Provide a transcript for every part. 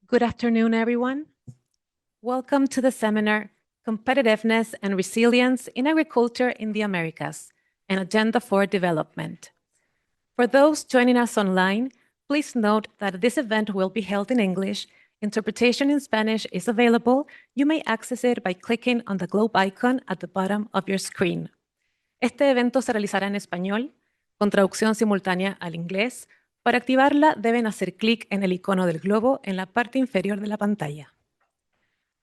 Good afternoon, everyone. Welcome to the seminar, Competitiveness and Resilience in Agriculture in the Americas, an Agenda for Development. For those joining us online, please note that this event will be held in English. Interpretation in Spanish is available. You may access it by clicking on the globe icon at the bottom of your screen. Este evento se realizará en español, con traducción simultánea al inglés. Para activarla, deben hacer clic en el icono del globo en la parte inferior de la pantalla.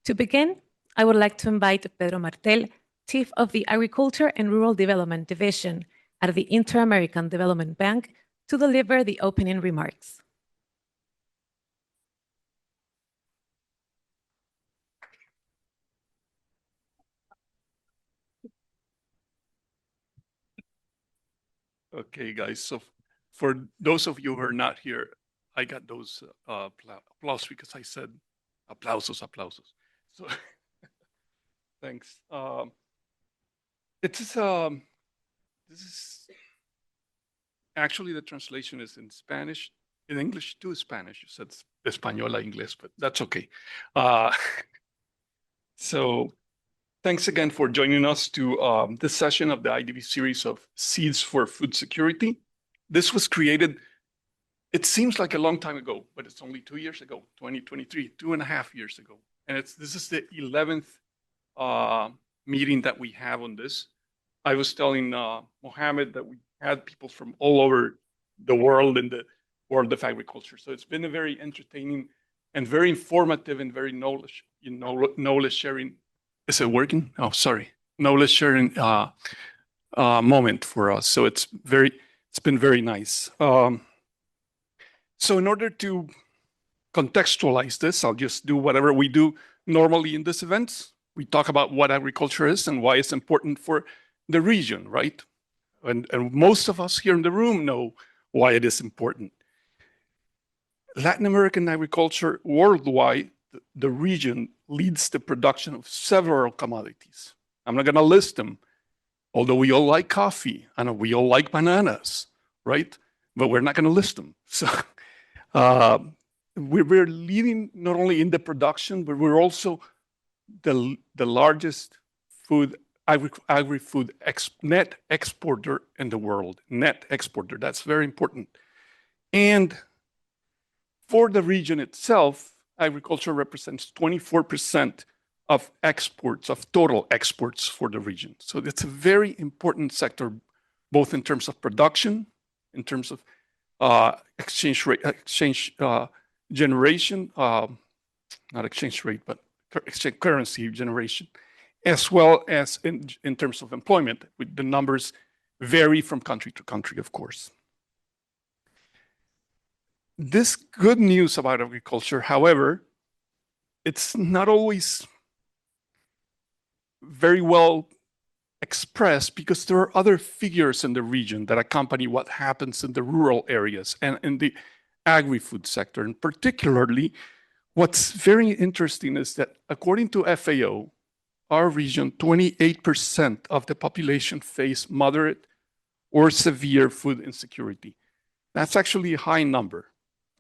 To begin, I would like to invite Pedro Martel, Chief of the Agriculture and Rural Development Division at the Inter-American Development Bank, to deliver the opening remarks. Okay, guys, so for those of you who are not here, I got those applause because I said aplausos. So thanks. This is actually the translation is in Spanish, in English to Spanish. You said español a inglés, but that's okay. So thanks again for joining us to this session of the IDB series of Seeds for Food Security. This was created, it seems like a long time ago, but it's only 2 years ago, 2023, 2.5 years ago. And this is the 11th meeting that we have on this. I was telling Mohammed that we had people from all over the world in the world of agriculture. So it's been a very entertaining and very informative and very knowledge sharing. Is it working? Oh, sorry. Knowledge sharing moment for us. So it's been very nice. So in order to contextualize this, I'll just do whatever we do normally in this event. We talk about what agriculture is and why it's important for the region, right? And most of us here in the room know why it is important. Latin American agriculture worldwide, the region leads the production of several commodities. I'm not going to list them, although we all like coffee and we all like bananas, right? But we're not going to list them. So we're leading not only in the production, but we're also the largest agri-food net exporter in the world. Net exporter, that's very important. And for the region itself, agriculture represents 24% of exports, of total exports for the region. So it's a very important sector, both in terms of production, in terms of exchange generation, not exchange rate, but currency generation, as well as in terms of employment. The numbers vary from country to country, of course. This good news about agriculture, however, it's not always very well expressed because there are other figures in the region that accompany what happens in the rural areas and in the agri-food sector. And particularly, what's very interesting is that according to FAO, our region, 28% of the population face moderate or severe food insecurity. That's actually a high number.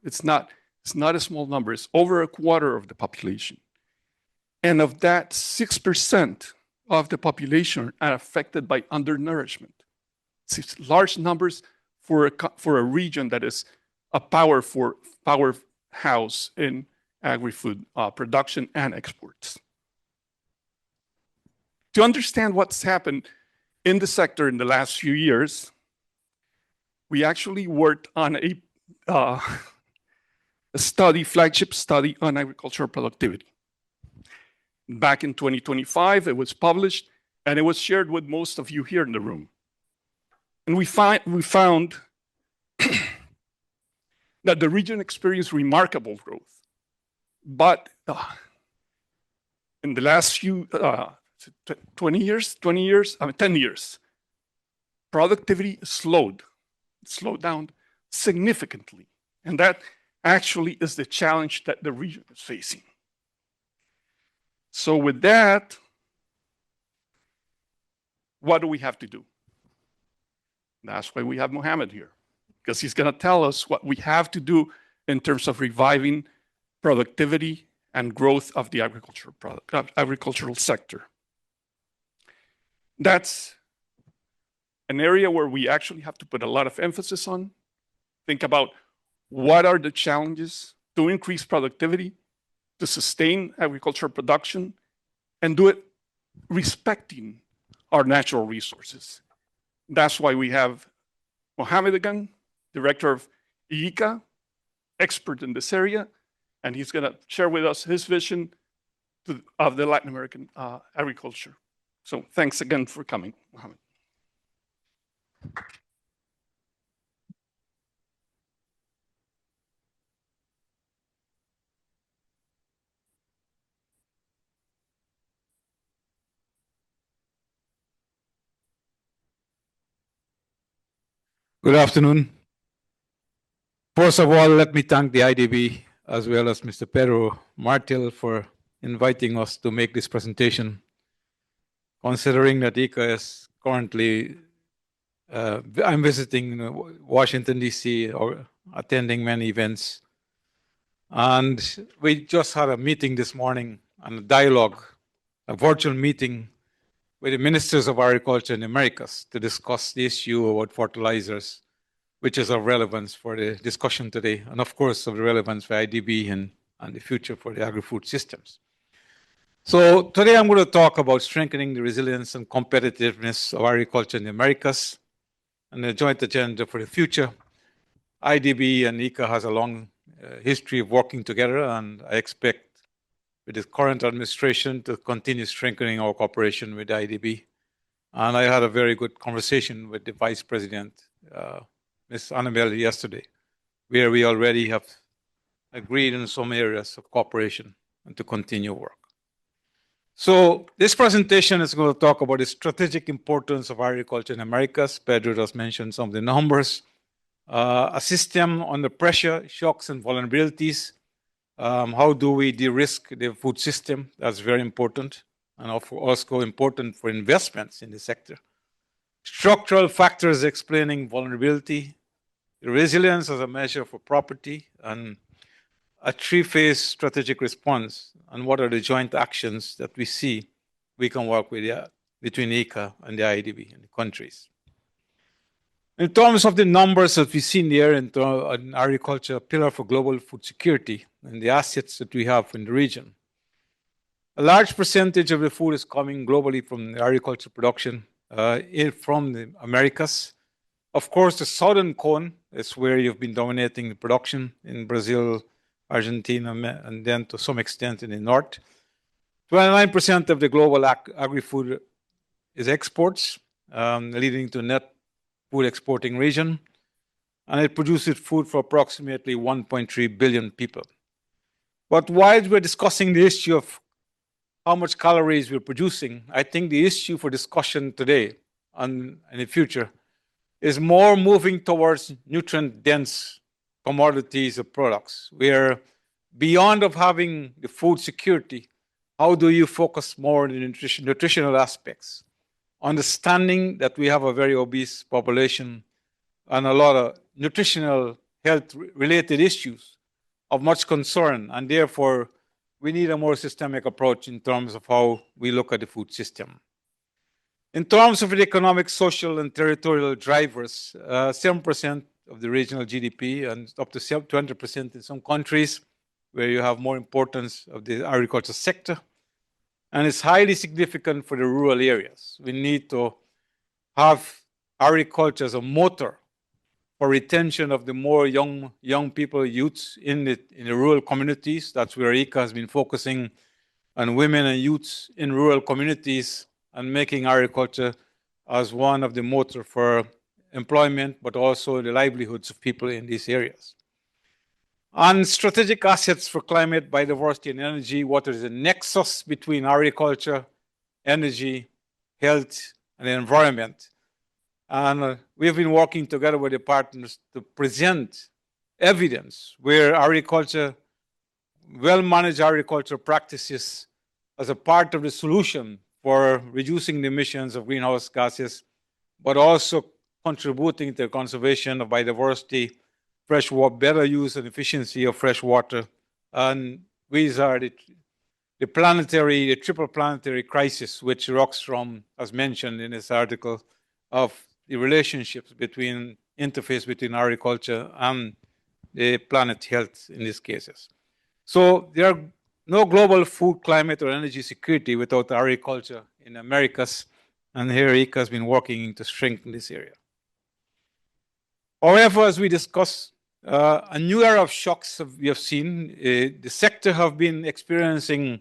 It's not a small number. It's over a quarter of the population. And of that, 6% of the population are affected by undernourishment. It's large numbers for a region that is a powerhouse in agri-food production and exports. To understand what's happened in the sector in the last few years, we actually worked on a flagship study on agricultural productivity. Back in 2025, it was published, and it was shared with most of you here in the room. And we found that the region experienced remarkable growth. But in the last few 10 years, productivity slowed down significantly. And that actually is the challenge that the region is facing. So with that, what do we have to do? That's why we have Mohammed here, because he's going to tell us what we have to do in terms of reviving productivity, and growth of the agricultural sector. That's an area where we actually have to put a lot of emphasis on. Think about what are the challenges to increase productivity, to sustain agricultural production, and do it respecting our natural resources. That's why we have Mohamed again, director of IICA, expert in this area, and he's going to share with us his vision of the Latin American agriculture. So thanks again for coming, Mohamed. Good afternoon. First of all, let me thank the IDB as well as Mr. Pedro Martel for inviting us to make this presentation. Considering that ICA is currently, I'm visiting Washington, D.C. or attending many events. And we just had a meeting this morning and a dialogue, a virtual meeting with the ministers of agriculture in the Americas to discuss the issue about fertilizers, which is of relevance for the discussion today, and of course of relevance for IDB and the future for the agri-food systems. So today I'm going to talk about strengthening the resilience and competitiveness of agriculture in the Americas and the joint agenda for the future. IDB and ICA has a long history of working together, and I expect with the current administration to continue strengthening our cooperation with IDB. And I had a very good conversation with the Vice President, Ms. Annabelle, yesterday, where we already have agreed in some areas of cooperation and to continue work. So this presentation is going to talk about the strategic importance of agriculture in Americas. Pedro just mentioned some of the numbers. A system under pressure, shocks and vulnerabilities. How do we de-risk the food system? That's very important, and also important for investments in the sector. Structural factors explaining vulnerability, resilience as a measure for property, and a three-phase strategic response, and what are the joint actions that we see we can work with between ICA and the IDB and the countries. In terms of the numbers that we've seen there in agriculture, a pillar for global food security, and the assets that we have in the region. A large percentage of the food is coming globally from the agriculture production from the Americas. Of course, the southern cone is where you've been dominating the production in Brazil, Argentina, and then to some extent in the north. 29% of the global agri-food is exports, leading to net food exporting region, and it produces food for approximately 1.3 billion people. But while we're discussing the issue of how much calories we're producing, I think the issue for discussion today and in the future is more moving towards nutrient-dense commodities or products, where beyond of having the food security, how do you focus more on the nutritional aspects? Understanding that we have a very obese population and a lot of nutritional health-related issues of much concern, and therefore we need a more systemic approach in terms of how we look at the food system. In terms of the economic, social, and territorial drivers, 7% of the regional GDP and up to 20% in some countries where you have more importance of the agriculture sector. And it's highly significant for the rural areas. We need to have agriculture as a motor for retention of the more young people, youths in the rural communities. That's where ICA has been focusing on women and youths in rural communities and making agriculture as one of the motor for employment, but also the livelihoods of people in these areas. On strategic assets for climate, biodiversity, and energy, what is the nexus between agriculture, energy, health, and the environment? And we've been working together with the partners to present evidence where agriculture, well-managed agricultural practices as a part of the solution for reducing the emissions of greenhouse gases, but also contributing to the conservation of biodiversity, fresh water, better use and efficiency of fresh water, And these are the triple planetary crisis, which Rockstrom has mentioned in his article, of the relationships between interface between agriculture and the planet health in these cases. So there are no global food, climate, or energy security without agriculture in Americas, and here ICA has been working to strengthen this area. However, as we discussed, a new era of shocks we have seen. The sector have been experiencing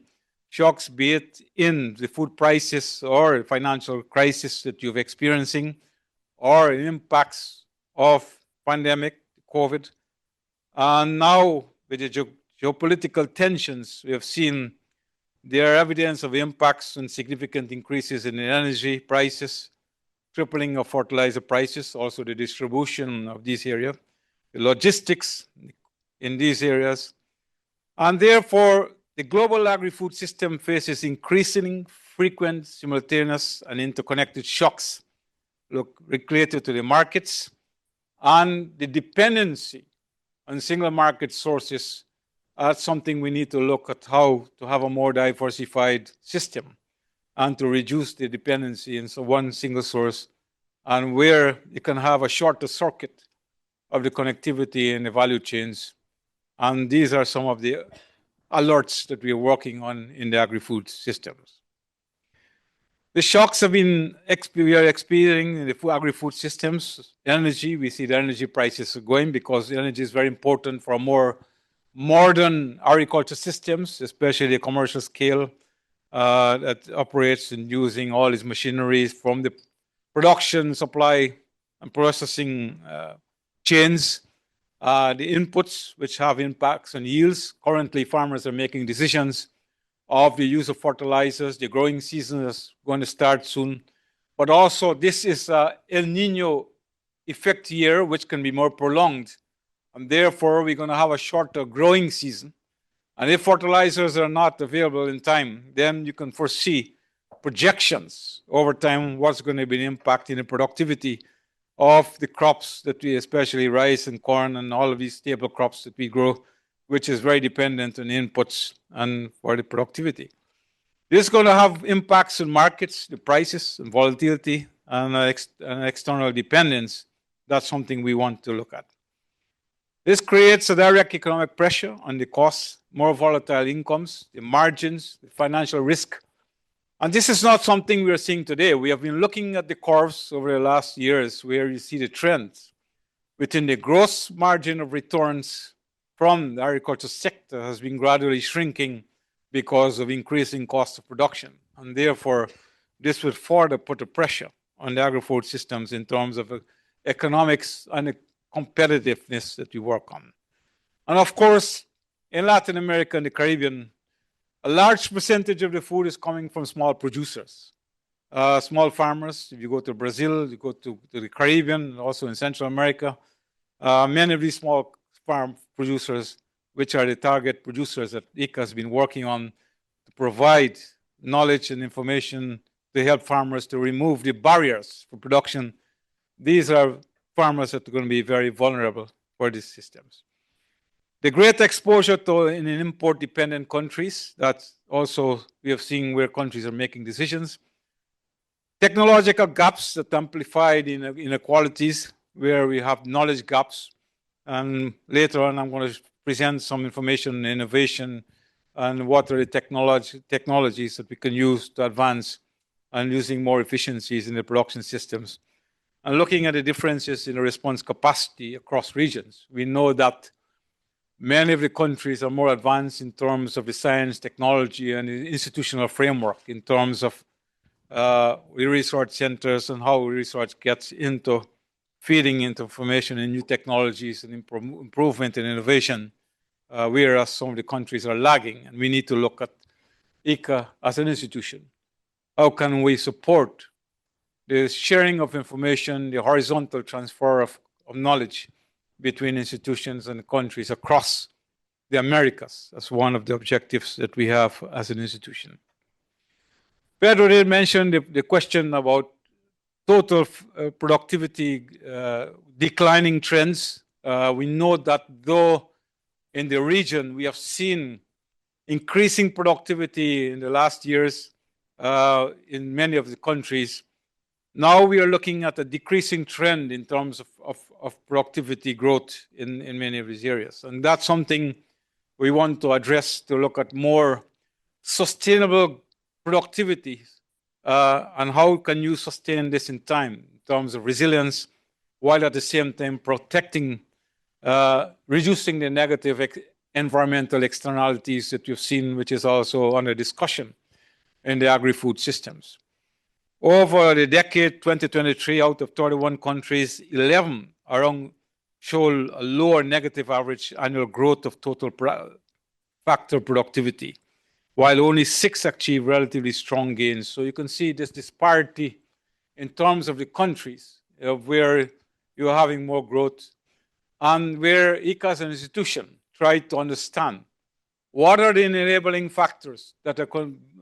shocks, be it in the food prices or financial crisis that you're experiencing, or impacts of pandemic, COVID. And now with the geopolitical tensions, we have seen there are evidence of impacts and significant increases in energy prices, tripling of fertilizer prices, also the distribution of these areas, the logistics in these areas. And therefore, the global agri-food system faces increasing frequent, simultaneous, and interconnected shocks related to the markets and the dependency on single market sources. That's something we need to look at, how to have a more diversified system and to reduce the dependency in one single source, and where you can have a shorter circuit of the connectivity in the value chains. And these are some of the alerts that we are working on in the agri-food systems. The shocks we are experiencing in the agri-food systems. Energy, we see the energy prices are going because energy is very important for more modern agriculture systems, especially the commercial scale that operates in using all these machineries from the production, supply, and processing chains. The inputs, which have impacts on yields. Currently, farmers are making decisions of the use of fertilizers. The growing season is going to start soon. But also, this is an El Nino effect year, which can be more prolonged. And therefore, we're going to have a shorter growing season. And if fertilizers are not available in time, then you can foresee projections over time what's going to be the impact in the productivity of the crops that we, especially rice and corn and all of these staple crops that we grow, which is very dependent on inputs and for the productivity. This is going to have impacts on markets, the prices and volatility and external dependence. That's something we want to look at. This creates a direct economic pressure on the costs, more volatile incomes, the margins, the financial risk. And this is not something we are seeing today. We have been looking at the curves over the last years where you see the trends within the gross margin of returns from the agriculture sector has been gradually shrinking because of increasing cost of production. And therefore, this will further put a pressure on the agri-food systems in terms of economics and the competitiveness that we work on. And of course, in Latin America and the Caribbean, a large percentage of the food is coming from small producers, small farmers. If you go to Brazil, you go to the Caribbean, also in Central America, many of these small farm producers, which are the target producers that ICA has been working on to provide knowledge and information to help farmers to remove the barriers for production. These are farmers that are going to be very vulnerable for these systems. The great exposure to in import-dependent countries, that's also we have seen where countries are making decisions. Technological gaps that amplify the inequalities, where we have knowledge gaps. And later on, I'm going to present some information on innovation and what are the technologies that we can use to advance and using more efficiencies in the production systems. And looking at the differences in the response capacity across regions, we know that many of the countries are more advanced in terms of the science, technology, and the institutional framework in terms of research centers and how research gets into feeding into information and new technologies and improvement and innovation, whereas some of the countries are lagging. And we need to look at ICA as an institution. How can we support the sharing of information, the horizontal transfer of knowledge between institutions and countries across the Americas? That's one of the objectives that we have as an institution. Pedro did mention the question about total productivity declining trends. We know that though in the region, we have seen increasing productivity in the last years in many of the countries. Now we are looking at a decreasing trend in terms of productivity growth in many of these areas. And that's something we want to address, to look at more sustainable productivity and how can you sustain this in time in terms of resilience, while at the same time protecting, reducing the negative environmental externalities that you've seen, which is also under discussion in the agri-food systems. Over the decade 2023, out of 31 countries, 11 show a lower negative average annual growth of total factor productivity, while only 6 achieve relatively strong gains. So you can see this disparity in terms of the countries where you're having more growth, and where ICA as an institution tried to understand what are the enabling factors that are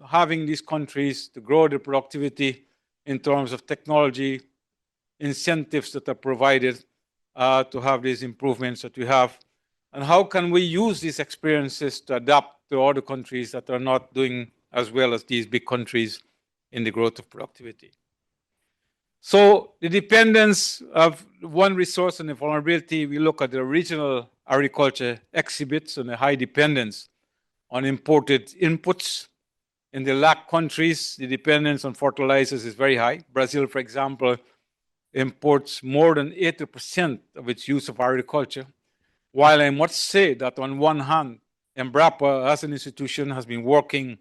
having these countries to grow their productivity in terms of technology, incentives that are provided to have these improvements that we have, and how can we use these experiences to adapt to other countries that are not doing as well as these big countries in the growth of productivity. So the dependence of one resource and the vulnerability, we look at the regional agriculture exhibits and the high dependence on imported inputs. In the LAC countries, the dependence on fertilizers is very high. Brazil, for example, imports more than 80% of its use of agriculture. While I must say that on one hand, Embrapa as an institution has been working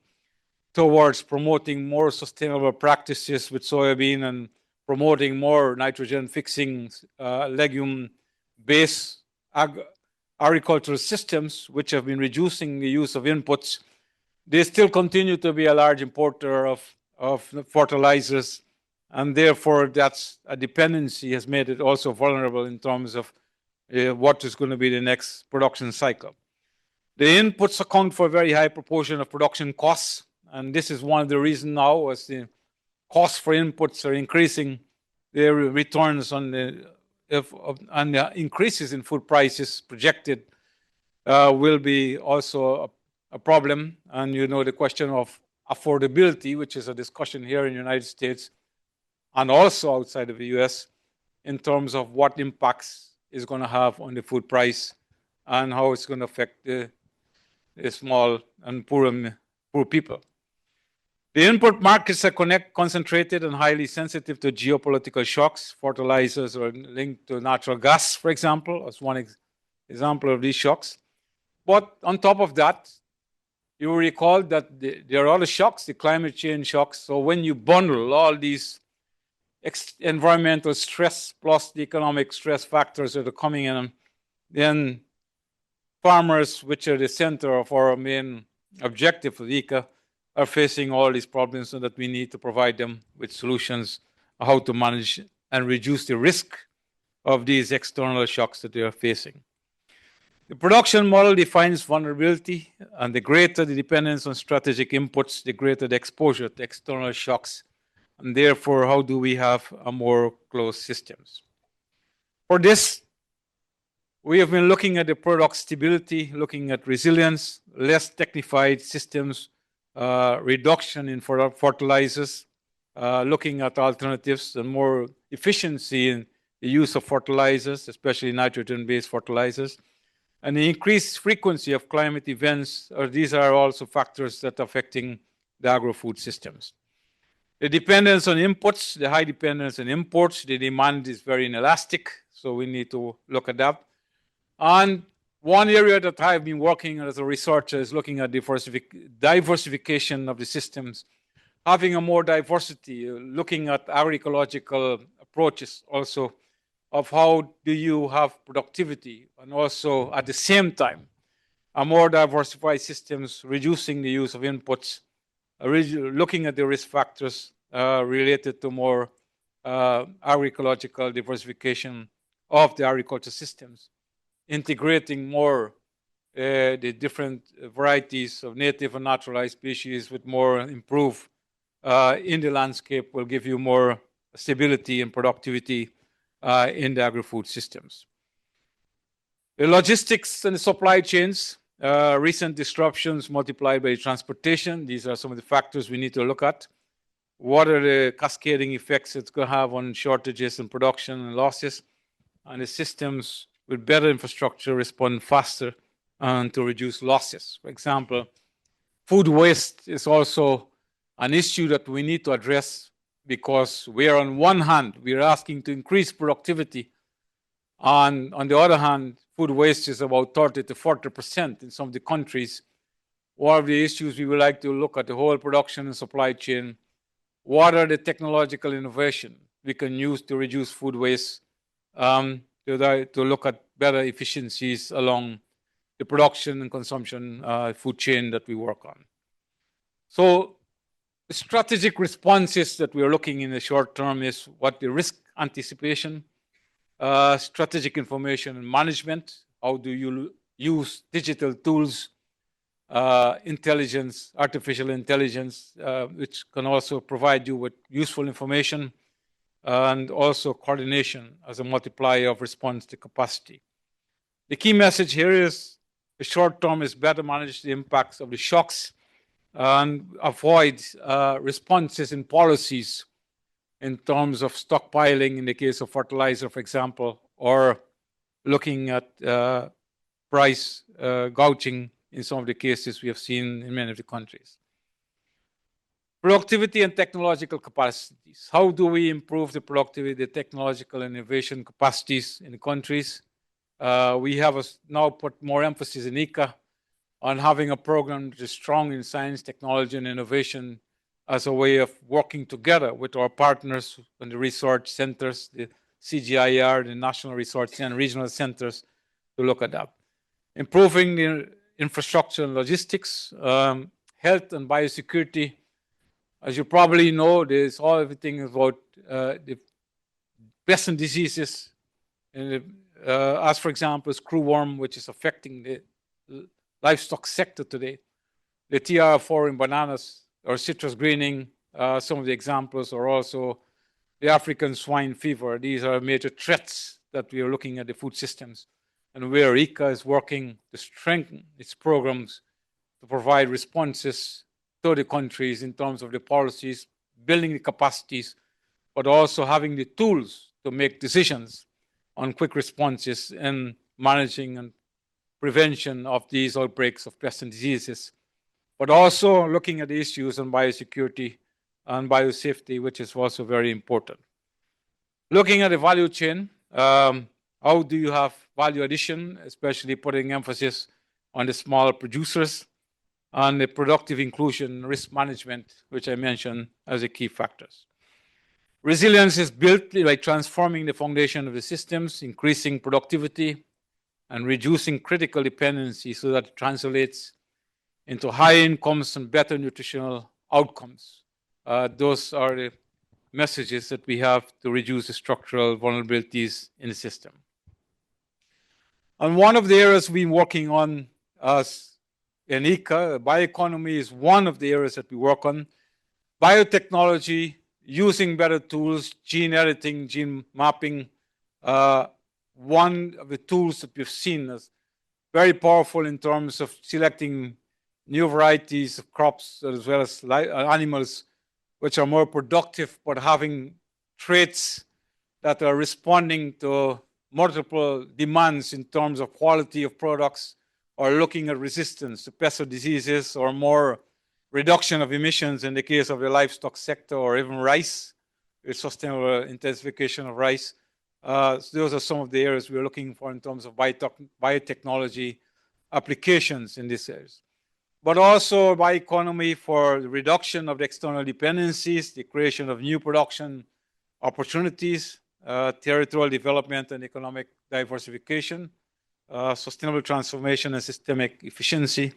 towards promoting more sustainable practices with soybean and promoting more nitrogen-fixing legume-based agricultural systems, which have been reducing the use of inputs. They still continue to be a large importer of fertilizers, and therefore that's a dependency has made it also vulnerable in terms of what is going to be the next production cycle. The inputs account for a very high proportion of production costs, and this is one of the reasons now, as the costs for inputs are increasing, their returns on the increases in food prices projected will be also a problem. And you know the question of affordability, which is a discussion here in the United States and also outside of the US, in terms of what impacts is going to have on the food price and how it's going to affect the small and poor people. The input markets are concentrated and highly sensitive to geopolitical shocks. Fertilizers are linked to natural gas, for example, as one example of these shocks. But on top of that, you will recall that there are other shocks, the climate change shocks. So when you bundle all these environmental stress plus the economic stress factors that are coming in, then farmers, which are the center of our main objective for ICA, are facing all these problems, so that we need to provide them with solutions how to manage and reduce the risk of these external shocks that they are facing. The production model defines vulnerability, and the greater the dependence on strategic inputs, the greater the exposure to external shocks, and therefore how do we have a more closed systems. For this, we have been looking at the product stability, looking at resilience, less technified systems, reduction in fertilizers, looking at alternatives and more efficiency in the use of fertilizers, especially nitrogen-based fertilizers, and the increased frequency of climate events. These are also factors that are affecting the agro-food systems. The dependence on inputs, the high dependence on imports, the demand is very inelastic, so we need to look at that. And one area that I've been working as a researcher is looking at diversification of the systems, having a more diversity, looking at agroecological approaches also of how do you have productivity, and also at the same time, a more diversified systems, reducing the use of inputs, looking at the risk factors related to more agroecological diversification of the agriculture systems, integrating more the different varieties of native and naturalized species with more improved in the landscape will give you more stability and productivity in the agri-food systems. The logistics and the supply chains, recent disruptions multiplied by transportation. These are some of the factors we need to look at. What are the cascading effects it's going to have on shortages and production and losses? And the systems with better infrastructure respond faster and to reduce losses. For example, food waste is also an issue that we need to address because we are on one hand, we are asking to increase productivity. On the other hand, food waste is about 30 to 40% in some of the countries. One of the issues we would like to look at the whole production and supply chain. What are the technological innovation we can use to reduce food waste, to look at better efficiencies along the production and consumption food chain that we work on. So the strategic responses that we are looking in the short term is what the risk anticipation, strategic information and management. How do you use digital tools, intelligence, artificial intelligence, which can also provide you with useful information, and also coordination as a multiplier of response to capacity. The key message here is the short term is better manage the impacts of the shocks and avoid responses in policies in terms of stockpiling in the case of fertilizer, for example, or looking at price gouging in some of the cases we have seen in many of the countries. Productivity and technological capacities. How do we improve the productivity, the technological and innovation capacities in the countries? We have now put more emphasis in ICA on having a program that is strong in science, technology, and innovation as a way of working together with our partners and the research centers, the CGIAR, the National Research and Regional Centers, to look at that. Improving the infrastructure and logistics, health and biosecurity. As you probably know, there's everything about the pests and diseases, as for example, screwworm, which is affecting the livestock sector today. The TR4 in bananas or citrus greening, some of the examples are also the African swine fever. These are major threats that we are looking at the food systems, and where ICA is working to strengthen its programs to provide responses to the countries in terms of the policies, building the capacities, but also having the tools to make decisions on quick responses and managing and prevention of these outbreaks of pests and diseases, but also looking at the issues on biosecurity and biosafety, which is also very important. Looking at the value chain, how do you have value addition, especially putting emphasis on the small producers, and the productive inclusion, risk management, which I mentioned as the key factors. Resilience is built by transforming the foundation of the systems, increasing productivity, and reducing critical dependency so that it translates into high incomes and better nutritional outcomes. Those are the messages that we have to reduce the structural vulnerabilities in the system. And one of the areas we've been working on as in ICA, bioeconomy is one of the areas that we work on. Biotechnology, using better tools, gene editing, gene mapping, one of the tools that we've seen as very powerful in terms of selecting new varieties of crops as well as animals which are more productive but having traits that are responding to multiple demands in terms of quality of products, or looking at resistance to pests or diseases, or more reduction of emissions in the case of the livestock sector, or even rice, with sustainable intensification of rice. So those are some of the areas we're looking for in terms of biotechnology applications in these areas. But also bioeconomy for the reduction of the external dependencies, the creation of new production opportunities, territorial development and economic diversification, sustainable transformation and systemic efficiency,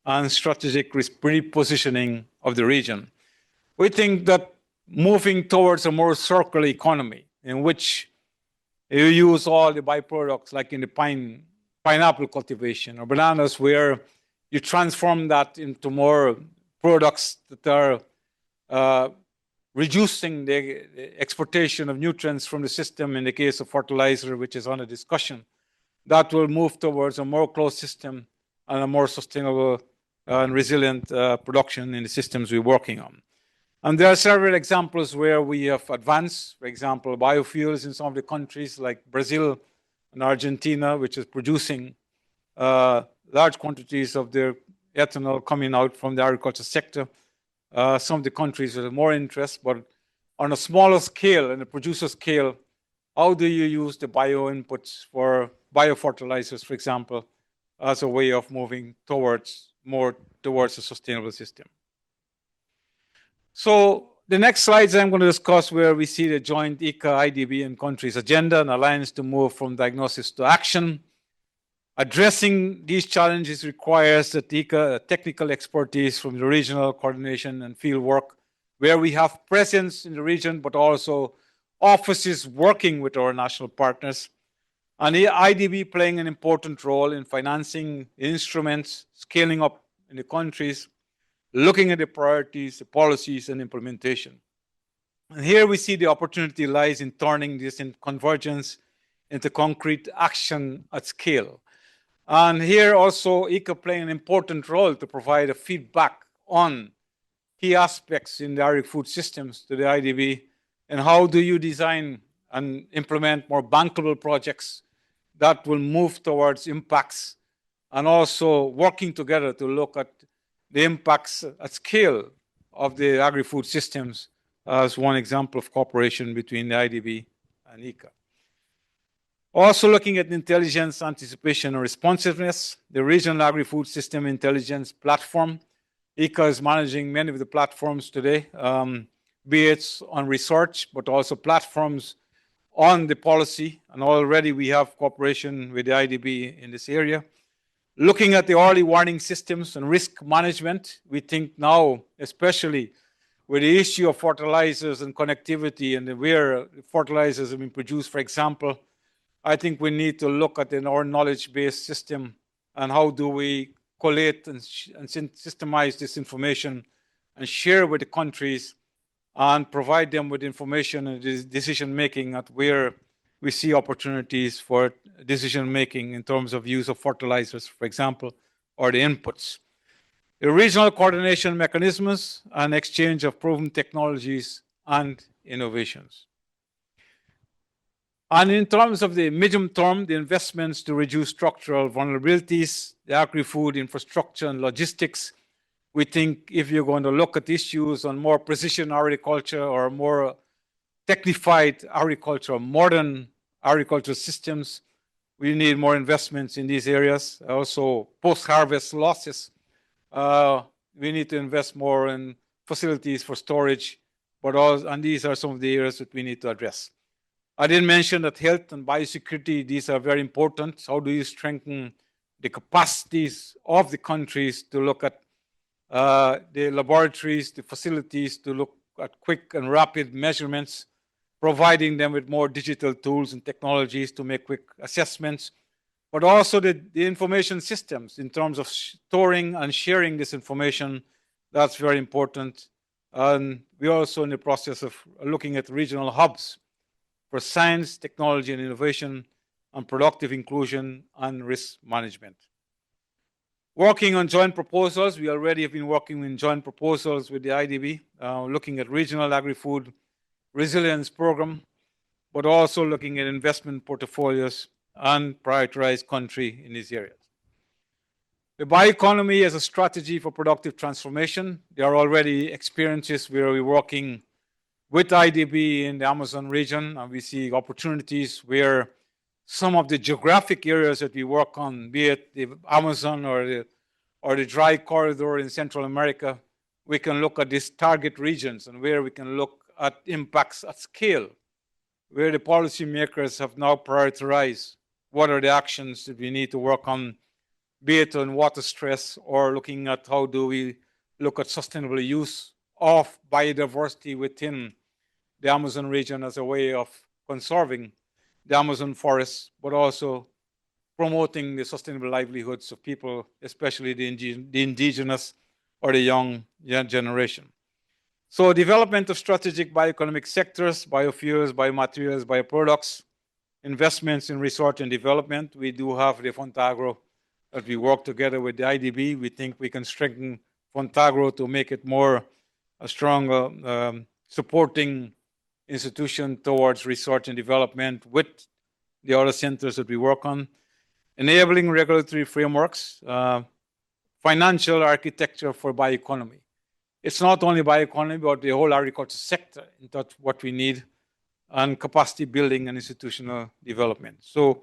and strategic repositioning of the region. We think that moving towards a more circular economy in which you use all the byproducts, like in the pineapple cultivation or bananas, where you transform that into more products that are reducing the exportation of nutrients from the system in the case of fertilizer, which is under discussion. that will move towards a more closed system and a more sustainable and resilient production in the systems we're working on. And there are several examples where we have advanced, for example, biofuels in some of the countries like Brazil and Argentina, which is producing large quantities of their ethanol coming out from the agriculture sector. Some of the countries with more interest, but on a smaller scale, and a producer scale, how do you use the bio inputs for biofertilizers, for example, as a way of moving more towards a sustainable system? So the next slides I'm going to discuss where we see the joint ICA, IDB, and countries agenda and alliance to move from diagnosis to action. Addressing these challenges requires that ICA technical expertise from the regional coordination and field work, where we have presence in the region, but also offices working with our national partners. And the IDB playing an important role in financing instruments, scaling up in the countries, looking at the priorities, the policies, and implementation. And here we see the opportunity lies in turning this in convergence into concrete action at scale. And here also ICA playing an important role to provide a feedback on key aspects in the agri-food systems to the IDB, and how do you design and implement more bankable projects that will move towards impacts, and also working together to look at the impacts at scale of the agri-food systems as one example of cooperation between the IDB and ICA. Also looking at intelligence, anticipation, and responsiveness, the regional agri-food system intelligence platform. ICA is managing many of the platforms today, be it on research, but also platforms on the policy. And already we have cooperation with the IDB in this area. Looking at the early warning systems and risk management, we think now, especially with the issue of fertilizers and connectivity and where fertilizers have been produced, for example, I think we need to look at our knowledge-based system and how do we collate and systemize this information and share with the countries and provide them with information and decision-making at where we see opportunities for decision-making in terms of use of fertilizers, for example, or the inputs. The regional coordination mechanisms and exchange of proven technologies and innovations. And in terms of the medium term, the investments to reduce structural vulnerabilities, the agri-food infrastructure and logistics, we think if you're going to look at issues on more precision agriculture or more technified agriculture, modern agricultural systems, we need more investments in these areas. Also, post-harvest losses, we need to invest more in facilities for storage, and these are some of the areas that we need to address. I didn't mention that health and biosecurity, these are very important. How do you strengthen the capacities of the countries to look at the laboratories, the facilities, to look at quick and rapid measurements, providing them with more digital tools and technologies to make quick assessments, but also the information systems in terms of storing and sharing this information. That's very important. And we're also in the process of looking at regional hubs for science, technology, and innovation, and productive inclusion and risk management. Working on joint proposals, we already have been working in joint proposals with the IDB, looking at regional agri-food resilience program, but also looking at investment portfolios and prioritized country in these areas. The bioeconomy as a strategy for productive transformation. There are already experiences where we're working with IDB in the Amazon region, and we see opportunities where some of the geographic areas that we work on, be it the Amazon or the dry corridor in Central America, we can look at these target regions and where we can look at impacts at scale, where the policymakers have now prioritized what are the actions that we need to work on, be it on water stress or looking at how do we look at sustainable use of biodiversity within the Amazon region as a way of conserving the Amazon forests, but also promoting the sustainable livelihoods of people, especially the indigenous or the young generation. So development of strategic bioeconomic sectors, biofuels, biomaterials, bioproducts, investments in research and development. We do have the Fontagro that we work together with the IDB. We think we can strengthen Fontagro to make it more a stronger supporting institution towards research and development with the other centers that we work on. Enabling regulatory frameworks, financial architecture for bioeconomy. It's not only bioeconomy, but the whole agriculture sector. That's what we need, and capacity building and institutional development. So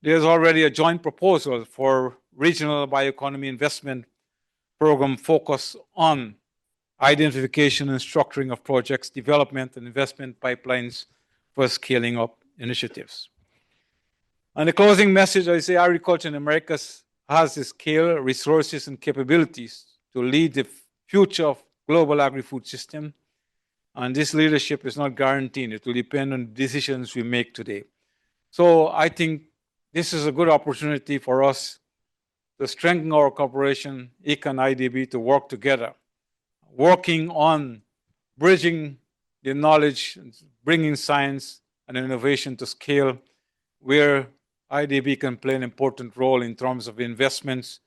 there's already a joint proposal for regional bioeconomy investment program focused on identification and structuring of projects, development and investment pipelines for scaling up initiatives. And the closing message, I say agriculture in Americas has the scale, resources, and capabilities to lead the future of global agri-food system. And this leadership is not guaranteed. It will depend on the decisions we make today. So I think this is a good opportunity for us to strengthen our cooperation, ICA and IDB, to work together, working on bridging the knowledge, bringing science and innovation to scale, where IDB can play an important role in terms of investments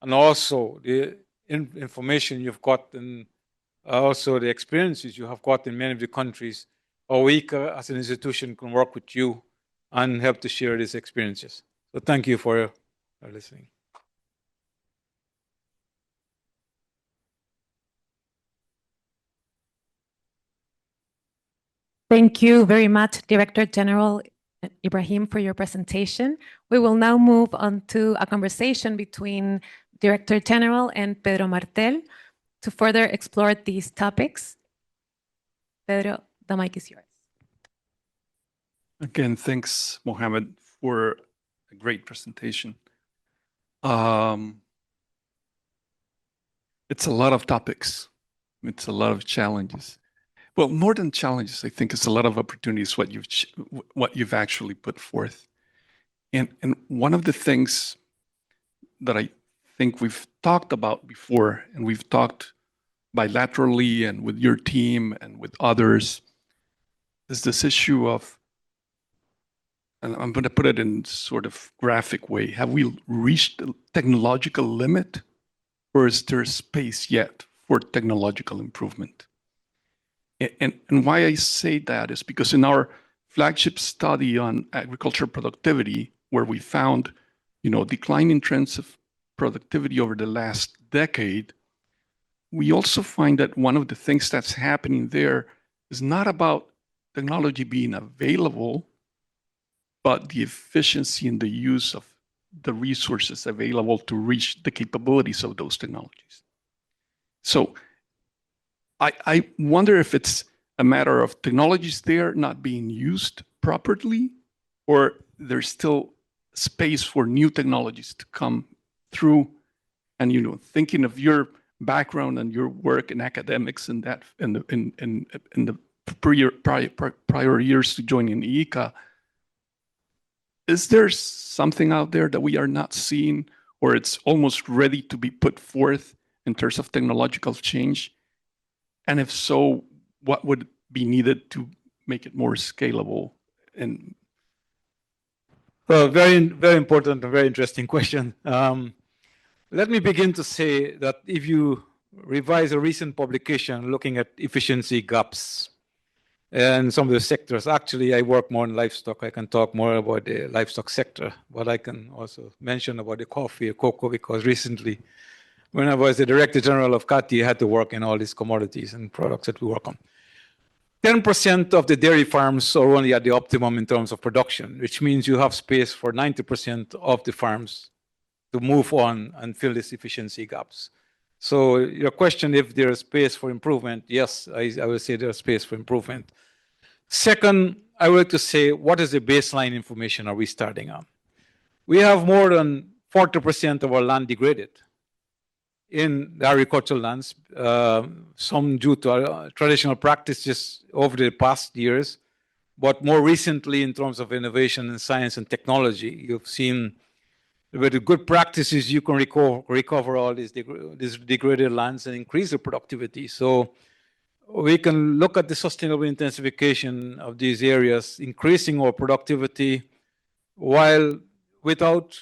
and also the information you've got and also the experiences you have got in many of the countries. Or ICA as an institution can work with you and help to share these experiences. So thank you for listening. Thank you very much, Director General Ibrahim, for your presentation. We will now move on to a conversation between Director General and Pedro Martel to further explore these topics. Pedro, the mic is yours. Again, thanks, Mohammed, for a great presentation. It's a lot of topics. It's a lot of challenges. Well, more than challenges, I think it's a lot of opportunities what you've actually put forth. And one of the things that I think we've talked about before, and we've talked bilaterally and with your team and with others, is this issue of, and I'm going to put it in sort of graphic way, have we reached the technological limit, or is there space yet for technological improvement? And why I say that is because in our flagship study on agricultural productivity, where we found, declining trends of productivity over the last decade, we also find that one of the things that's happening there is not about technology being available, but the efficiency in the use of the resources available to reach the capabilities of those technologies. So I wonder if it's a matter of technologies there not being used properly, or there's still space for new technologies to come through. And thinking of your background and your work in academics and that in the prior years to joining ICA, is there something out there that we are not seeing, or it's almost ready to be put forth in terms of technological change? And if so, what would be needed to make it more scalable? And well, very, very important and very interesting question. Let me begin to say that if you revise a recent publication looking at efficiency gaps in some of the sectors, actually, I work more in livestock. I can talk more about the livestock sector, but I can also mention about the coffee or cocoa, because recently, when I was the Director General of CATI, I had to work in all these commodities and products that we work on. 10% of the dairy farms are only at the optimum in terms of production, which means you have space for 90% of the farms to move on and fill these efficiency gaps. So your question, if there is space for improvement, yes, I will say there's space for improvement. Second, I would like to say, what is the baseline information are we starting on? We have more than 40% of our land degraded in the agricultural lands, some due to traditional practices over the past years, but more recently in terms of innovation in science and technology, you've seen with the good practices you can recover all these degraded lands and increase the productivity. So we can look at the sustainable intensification of these areas, increasing our productivity, while without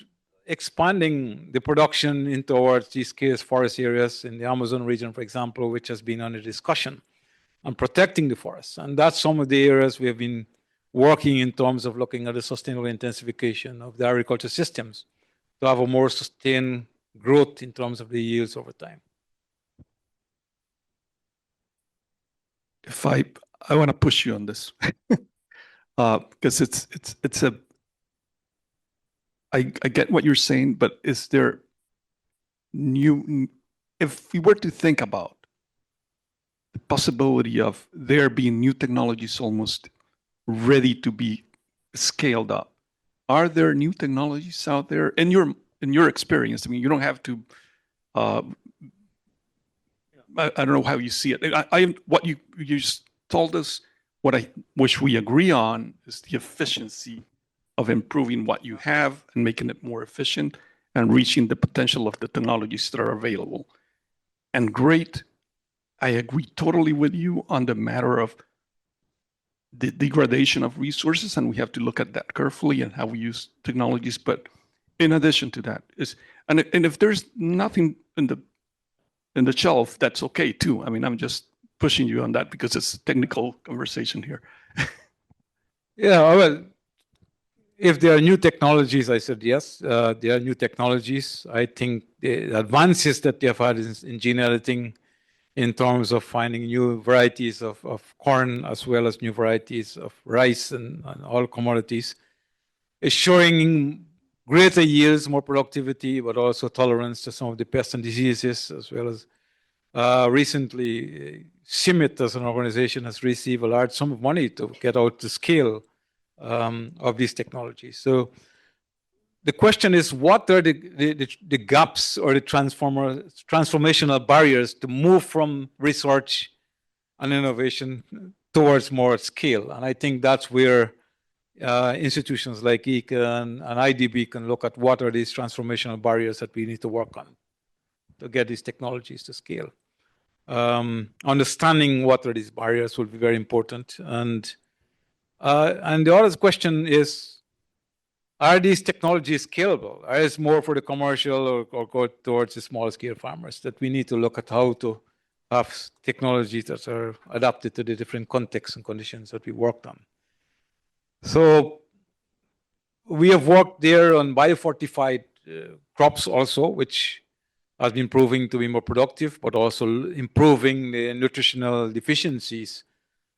expanding the production in towards these scarce forest areas in the Amazon region, for example, which has been under discussion, and protecting the forests. And that's some of the areas we have been working in terms of looking at the sustainable intensification of the agriculture systems to have a more sustained growth in terms of the yields over time. If I want to push you on this because it's a I get what you're saying, but is there if we were to think about the possibility of there being new technologies almost ready to be scaled up, are there new technologies out there in your experience? I mean, you don't have to. I don't know how you see it. What you just told us, which we agree on, is the efficiency of improving what you have and making it more efficient and reaching the potential of the technologies that are available. And great, I agree totally with you on the matter of the degradation of resources, and we have to look at that carefully and how we use technologies. But in addition to that, and if there's nothing in the shelf, that's okay too. I mean, I'm just pushing you on that because it's a technical conversation here. Yeah, well, if there are new technologies, I said yes, there are new technologies. I think the advances that they have had in gene editing in terms of finding new varieties of corn as well as new varieties of rice and all commodities is showing greater yields, more productivity, but also tolerance to some of the pests and diseases, as well as recently, CIMMYT as an organization has received a large sum of money to get out the scale of these technologies. So the question is, what are the gaps or the transformational barriers to move from research and innovation towards more scale? And I think that's where institutions like ICA and IDB can look at what are these transformational barriers that we need to work on to get these technologies to scale. Understanding what are these barriers will be very important. And the other question is, are these technologies scalable? Are it more for the commercial or go towards the small scale farmers? That we need to look at how to have technologies that are adapted to the different contexts and conditions that we worked on. So we have worked there on biofortified crops also, which has been proving to be more productive, but also improving the nutritional deficiencies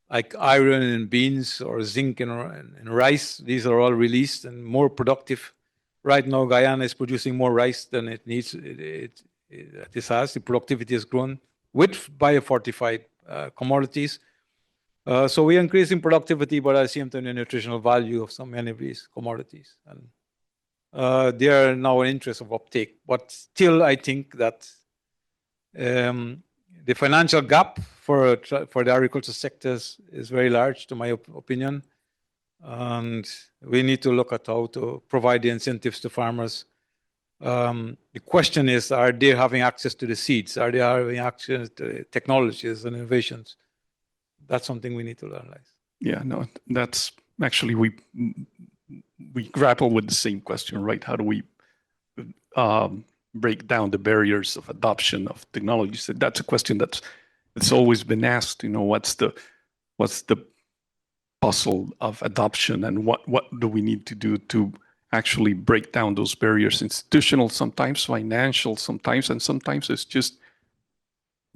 like iron in beans or zinc in rice. These are all released and more productive. Right now, Guyana is producing more rice than it needs. This has, the productivity has grown with biofortified commodities. So we are increasing productivity, but at the same time, the nutritional value of so many of these commodities. And they are now an interest of uptake. But still, I think that the financial gap for the agriculture sectors is very large, to my opinion. And we need to look at how to provide the incentives to farmers. The question is, are they having access to the seeds? Are they having access to technologies and innovations? That's something we need to analyze. Yeah, no, that's actually, we grapple with the same question, right? How do we break down the barriers of adoption of technologies? That's a question that's always been asked. You know, what's the puzzle of adoption, and what do we need to do to actually break down those barriers? Institutional, sometimes financial, sometimes, and sometimes it's just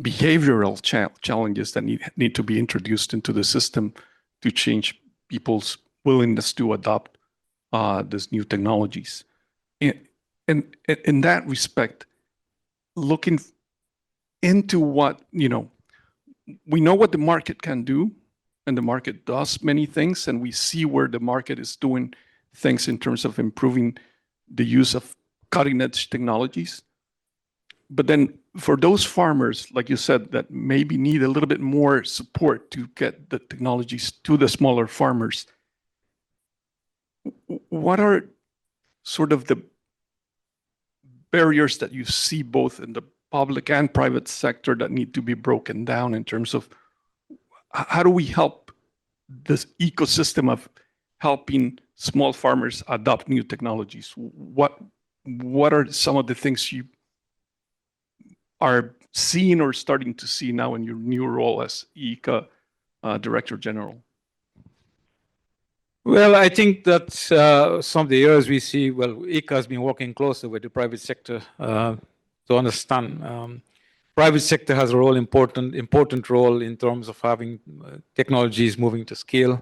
behavioral challenges that need to be introduced into the system to change people's willingness to adopt these new technologies. And in that respect, looking into what, you know, we know what the market can do, and the market does many things, and we see where the market is doing things in terms of improving the use of cutting-edge technologies. But then for those farmers, like you said, that maybe need a little bit more support to get the technologies to the smaller farmers, what are sort of the barriers that you see both in the public and private sector that need to be broken down in terms of how do we help this ecosystem of helping small farmers adopt new technologies. What are some of the things you are seeing or starting to see now in your new role as ICA Director General? Well, I think that some of the areas we see, well, ICA has been working closely with the private sector to understand. Private sector has a role, important role in terms of having technologies moving to scale.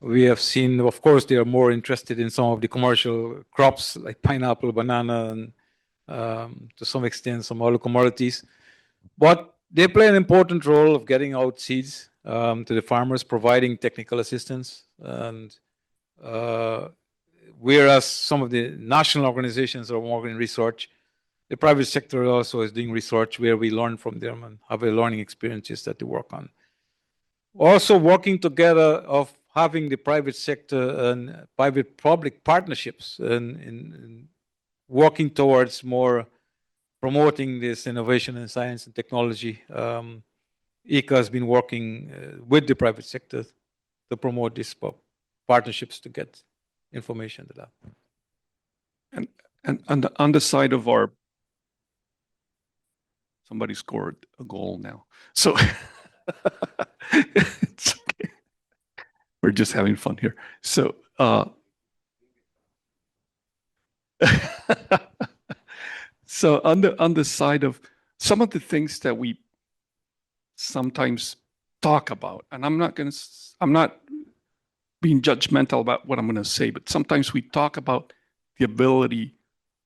We have seen, of course, they are more interested in some of the commercial crops like pineapple, banana, and to some extent some other commodities. But they play an important role of getting out seeds to the farmers, providing technical assistance. And whereas some of the national organizations are working in research, the private sector also is doing research where we learn from them and have a learning experiences that they work on. Also working together of having the private sector and private-public partnerships and working towards more promoting this innovation in science and technology. ICA has been working with the private sector to promote these partnerships to get information to that. And on the side of our, somebody scored a goal now. So it's okay. We're just having fun here. So so on the side of some of the things that we sometimes talk about, and I'm not being judgmental about what I'm going to say, but sometimes we talk about the ability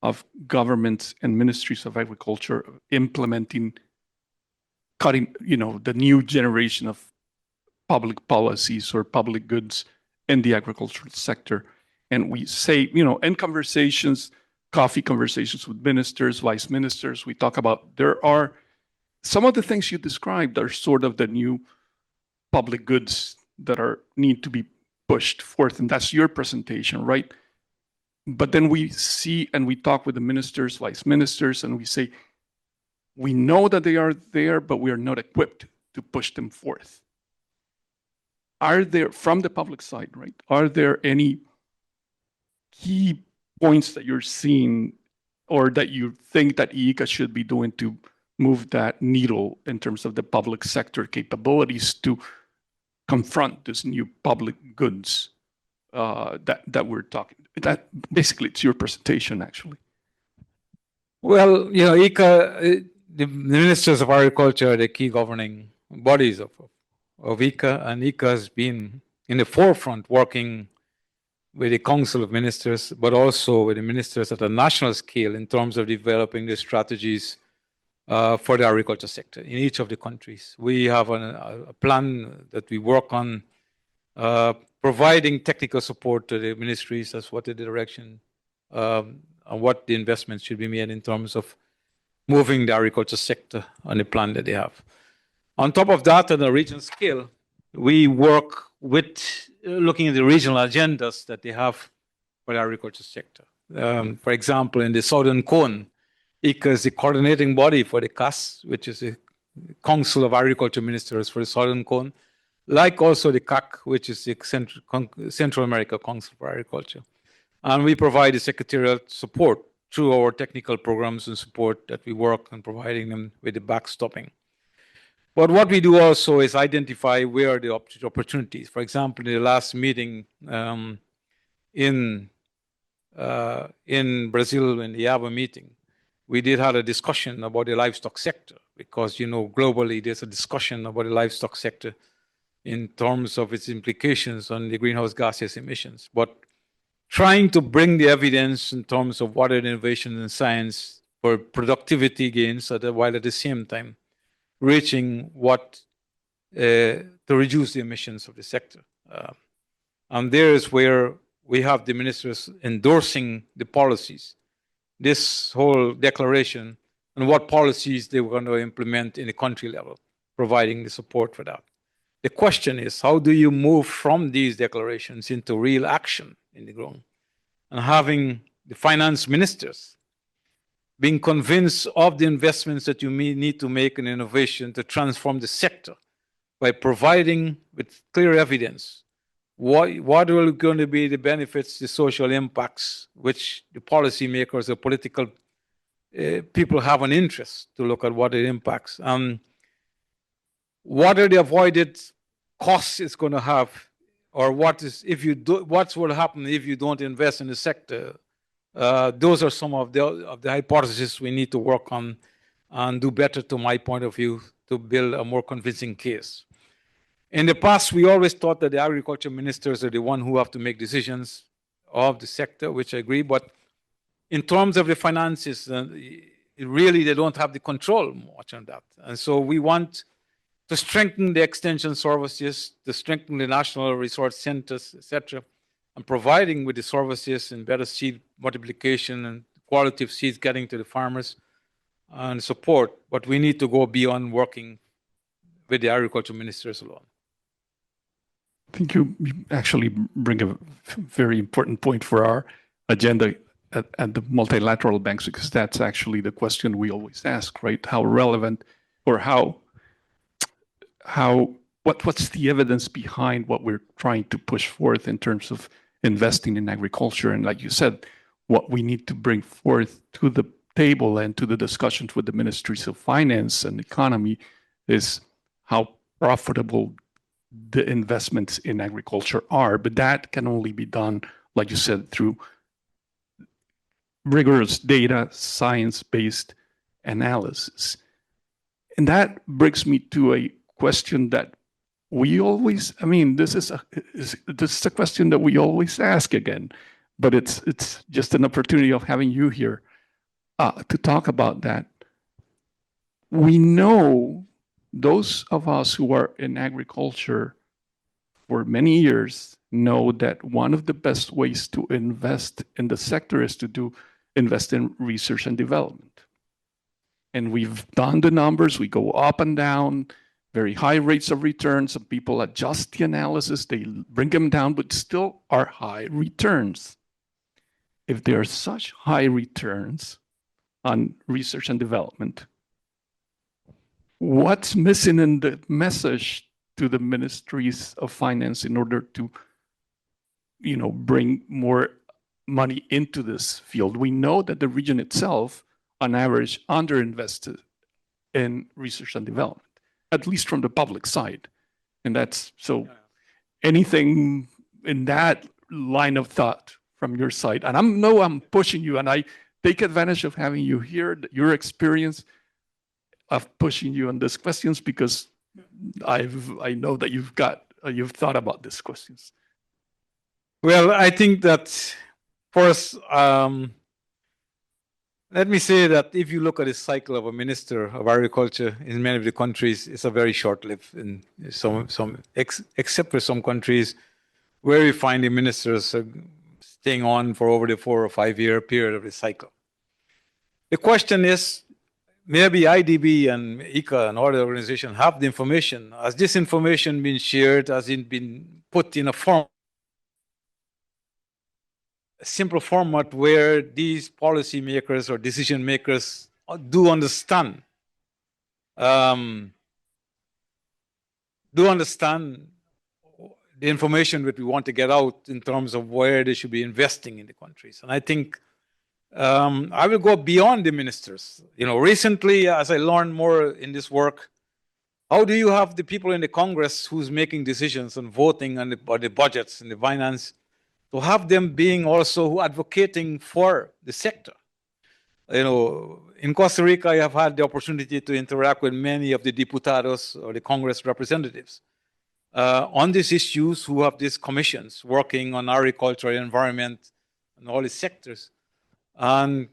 of governments and ministries of agriculture implementing, cutting, the new generation of public policies or public goods in the agricultural sector. And we say, in conversations, coffee conversations with ministers, vice ministers, we talk about there are some of the things you described are sort of the new public goods that need to be pushed forth. And that's your presentation, right? But then we see and we talk with the ministers, vice ministers, and we say, we know that they are there, but we are not equipped to push them forth. Are there, from the public side, right, are there any key points that you're seeing or that you think that ICA should be doing to move that needle in terms of the public sector capabilities to confront this new public goods that we're talking? That basically, it's your presentation, actually. Well, ICA, the ministers of agriculture are the key governing bodies of ICA, and ICA has been in the forefront working with the Council of Ministers, but also with the ministers at a national scale in terms of developing the strategies for the agriculture sector in each of the countries. We have a plan that we work on providing technical support to the ministries as what the direction and what the investments should be made in terms of moving the agriculture sector on the plan that they have. On top of that, on a regional scale, we work with looking at the regional agendas that they have for the agriculture sector. For example, in the Southern Cone, ICA is the coordinating body for the CAS, which is the Council of Agriculture Ministers for the Southern Cone, like also the CAC, which is the Central America Council for Agriculture. And we provide the secretarial support through our technical programs and support that we work on providing them with the backstopping. But what we do also is identify where are the opportunities. For example, in the last meeting in Brazil, in the IABA meeting, we did have a discussion about the livestock sector because, globally there's a discussion about the livestock sector in terms of its implications on the greenhouse gases emissions. But trying to bring the evidence in terms of what are the innovations in science for productivity gains, while at the same time reaching what to reduce the emissions of the sector. And there is where we have the ministers endorsing the policies, this whole declaration, and what policies they were going to implement in the country level, providing the support for that. The question is, how do you move from these declarations into real action in the ground? And having the finance ministers being convinced of the investments that you need to make in innovation to transform the sector by providing with clear evidence what are going to be the benefits, the social impacts, which the policymakers, the political people have an interest to look at what it impacts. What are the avoided costs it's going to have, or what will happen if you don't invest in the sector? Those are some of the hypotheses we need to work on and do better, to my point of view, to build a more convincing case. In the past, we always thought that the agriculture ministers are the one who have to make decisions of the sector, which I agree, but in terms of the finances, really they don't have the control much on that. And so we want to strengthen the extension services, to strengthen the national resource centers, etc., and providing with the services and better seed multiplication and quality of seeds getting to the farmers and support. But we need to go beyond working with the agriculture ministers alone. I think you actually bring a very important point for our agenda at the multilateral banks, because that's actually the question we always ask, right? How relevant, or what's the evidence behind what we're trying to push forth in terms of investing in agriculture? And like you said, what we need to bring forth to the table and to the discussions with the ministries of finance and economy is how profitable the investments in agriculture are. But that can only be done, like you said, through rigorous data, science-based analysis. And that brings me to a question that we always, this is a question that we always ask again, but it's just an opportunity of having you here to talk about that. We know, those of us who are in agriculture for many years know that one of the best ways to invest in the sector is to invest in research and development. And we've done the numbers, we go up and down, very high rates of return. Some people adjust the analysis, they bring them down, but still are high returns. If there are such high returns on research and development, what's missing in the message to the ministries of finance in order to, bring more money into this field? We know that the region itself, on average, underinvested in research and development, at least from the public side. And that's so. Anything in that line of thought from your side? And I'm pushing you, and I take advantage of having you here, your experience of pushing you on these questions, because I know that you've thought about these questions. Well, I think that first, let me say that if you look at the cycle of a minister of agriculture in many of the countries, it's a very short-lived. In except for some countries where you find the ministers staying on for over the 4 or 5 year period of the cycle. The question is, maybe IDB and ICA and other organizations have the information. Has this information been shared? Has it been put in a simple format where these policymakers or decision makers do understand the information that we want to get out in terms of where they should be investing in the countries? And I think I will go beyond the ministers. Recently, as I learned more in this work, how do you have the people in the Congress who's making decisions and voting on the budgets and the finance, to have them being also advocating for the sector? In Costa Rica, I have had the opportunity to interact with many of the diputados or the Congress representatives on these issues, who have these commissions working on agriculture, environment, and all these sectors, and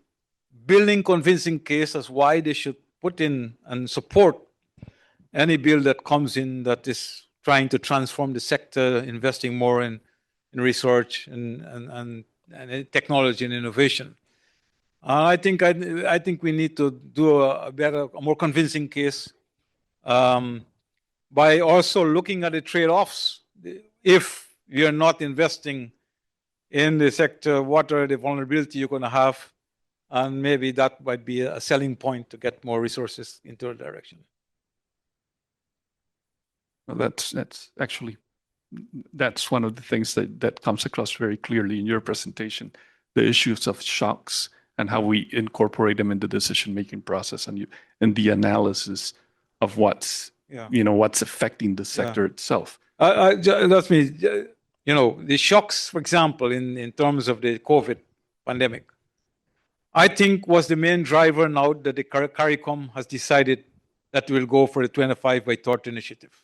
building convincing cases why they should put in and support any bill that comes in that is trying to transform the sector, investing more in research and technology and innovation. I think we need to do a more convincing case by also looking at the trade-offs. If you're not investing in the sector, what are the vulnerabilities you're going to have? And maybe that might be a selling point to get more resources into a direction. Well, that's actually that's one of the things that comes across very clearly in your presentation, the issues of shocks and how we incorporate them in the decision-making process and the analysis of what's affecting the sector itself. Let me, the shocks, for example, in terms of the COVID pandemic, I think was the main driver now that the CARICOM has decided that we'll go for the 25 by 30 initiative.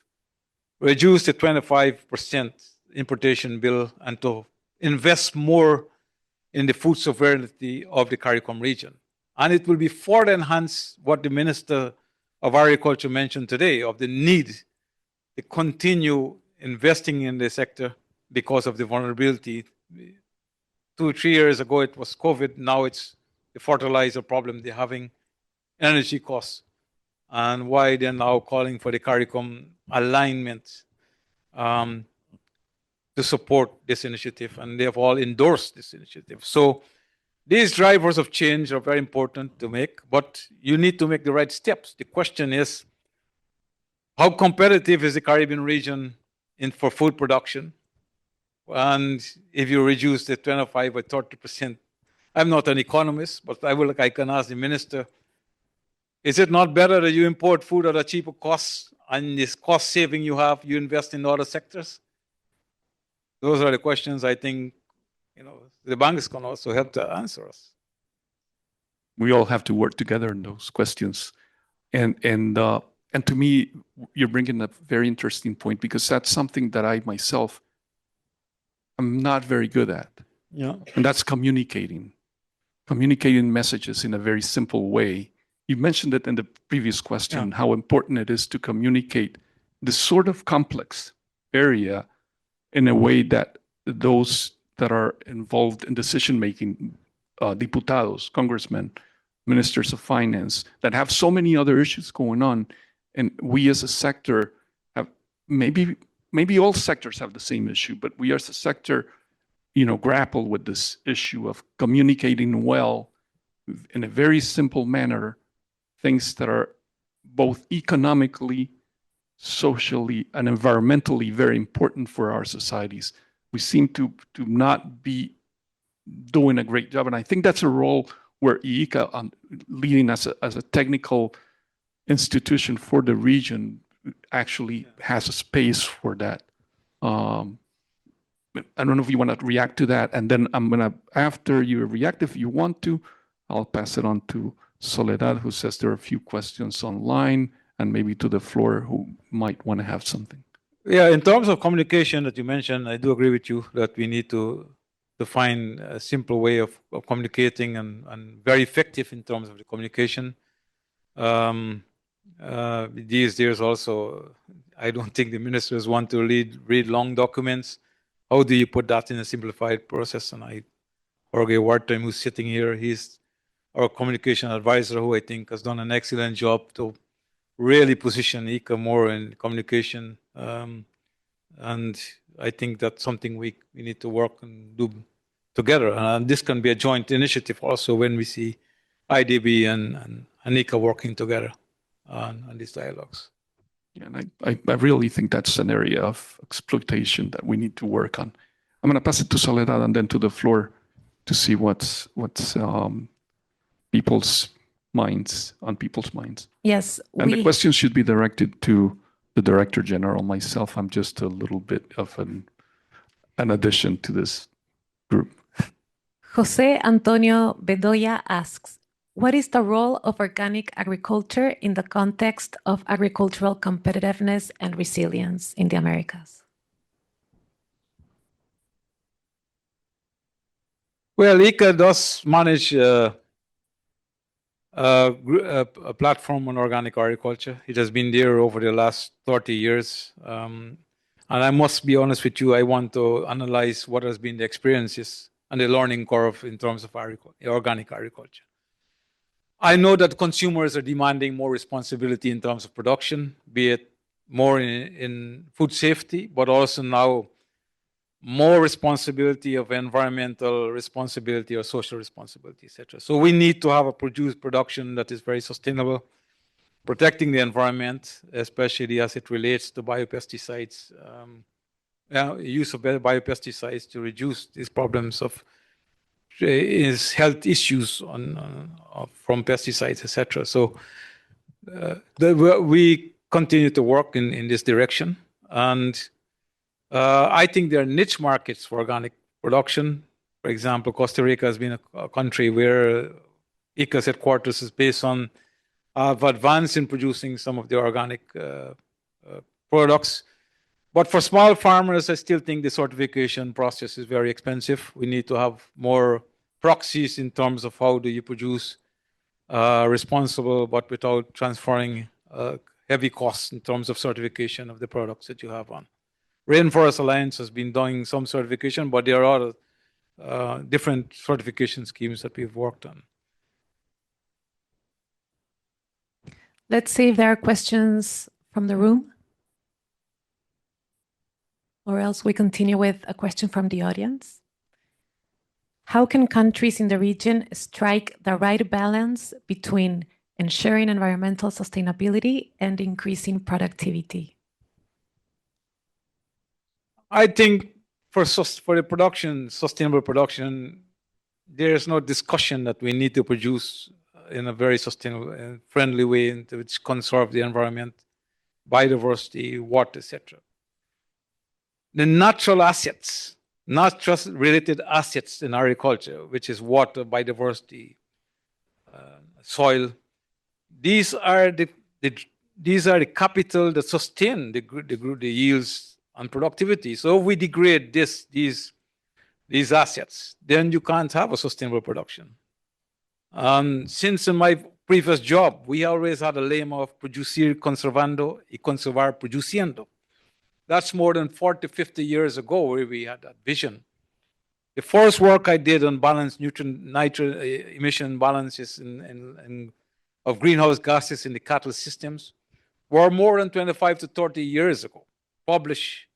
Reduce the 25% importation bill and to invest more in the food sovereignty of the CARICOM region. And it will be further enhance what the Minister of Agriculture mentioned today of the need to continue investing in the sector because of the vulnerability. 2-3 years ago, it was COVID. Now it's the fertilizer problem they're having, energy costs, and why they're now calling for the CARICOM alignment to support this initiative, and they have all endorsed this initiative. So these drivers of change are very important to make, but you need to make the right steps. The question is, how competitive is the Caribbean region for food production? And if you reduce the 25 or 30%, I'm not an economist, but I can ask the minister, is it not better that you import food at a cheaper cost, and this cost saving you have, you invest in other sectors? Those are the questions I think the banks can also help to answer us. We all have to work together in those questions. And to me, you're bringing a very interesting point, because that's something that I myself am not very good at. Yeah. And that's communicating messages in a very simple way. You mentioned it in the previous question, how important it is to communicate this sort of complex area in a way that those that are involved in decision-making, diputados, congressmen, ministers of finance, that have so many other issues going on, and we as a sector have, maybe all sectors have the same issue, but we as a sector, grapple with this issue of communicating well in a very simple manner, things that are both economically, socially, and environmentally very important for our societies. We seem to not be doing a great job. And I think that's a role where IICA, leading as a technical institution for the region, actually has a space for that. I don't know if you want to react to that. And then after you react, if you want to, I'll pass it on to Soledad, who says there are a few questions online, and maybe to the floor who might want to have something. Yeah, in terms of communication that you mentioned, I do agree with you that we need to find a simple way of communicating and very effective in terms of the communication. These days also, I don't think the ministers want to read long documents. How do you put that in a simplified process? And Jorge Wartime, who's sitting here, he's our communication advisor, who I think has done an excellent job to really position IICA more in communication. And I think that's something we need to work and do together. And this can be a joint initiative also when we see IDB and IICA working together on these dialogues. Yeah, and I really think that's an area of exploitation that we need to work on. I'm going to pass it to Soledad and then to the floor to see what's people's minds. Yes. And the questions should be directed to the Director General. Myself, I'm just a little bit of an addition to this group. Jose Antonio Bedoya asks, what is the role of organic agriculture in the context of agricultural competitiveness and resilience in the Americas? Well, IICA does manage a platform on organic agriculture. It has been there over the last 30 years. And I must be honest with you, I want to analyze what has been the experiences and the learning curve in terms of organic agriculture. I know that consumers are demanding more responsibility in terms of production, be it more in food safety, but also now more responsibility of environmental responsibility or social responsibility, etc. So we need to have a production that is very sustainable, protecting the environment, especially as it relates to biopesticides, use of biopesticides to reduce these problems of health issues from pesticides, etc. So we continue to work in this direction, and I think there are niche markets for organic production. For example, Costa Rica has been a country where ICA's headquarters is based on advance in producing some of the organic products. But for small farmers, I still think the certification process is very expensive. We need to have more proxies in terms of how do you produce responsible, but without transferring heavy costs in terms of certification of the products that you have on. Rainforest Alliance has been doing some certification, but there are other different certification schemes that we've worked on. Let's see if there are questions from the room. Or else we continue with a question from the audience. How can countries in the region strike the right balance between ensuring environmental sustainability and increasing productivity? I think for the production, sustainable production, there is no discussion that we need to produce in a very sustainable and friendly way which conserve the environment, biodiversity, water, etc. The natural assets, not just related assets in agriculture, which is water, biodiversity, soil, these are the capital that sustain the yields and productivity. So if we degrade these assets, then you can't have a sustainable production. Since in my previous job, we always had a lema of producir conservando y conservar produciendo. That's more than 40, 50 years ago where we had that vision. The first work I did on balanced nitrogen emission balances of greenhouse gases in the cattle systems were more than 25 to 30 years ago, published.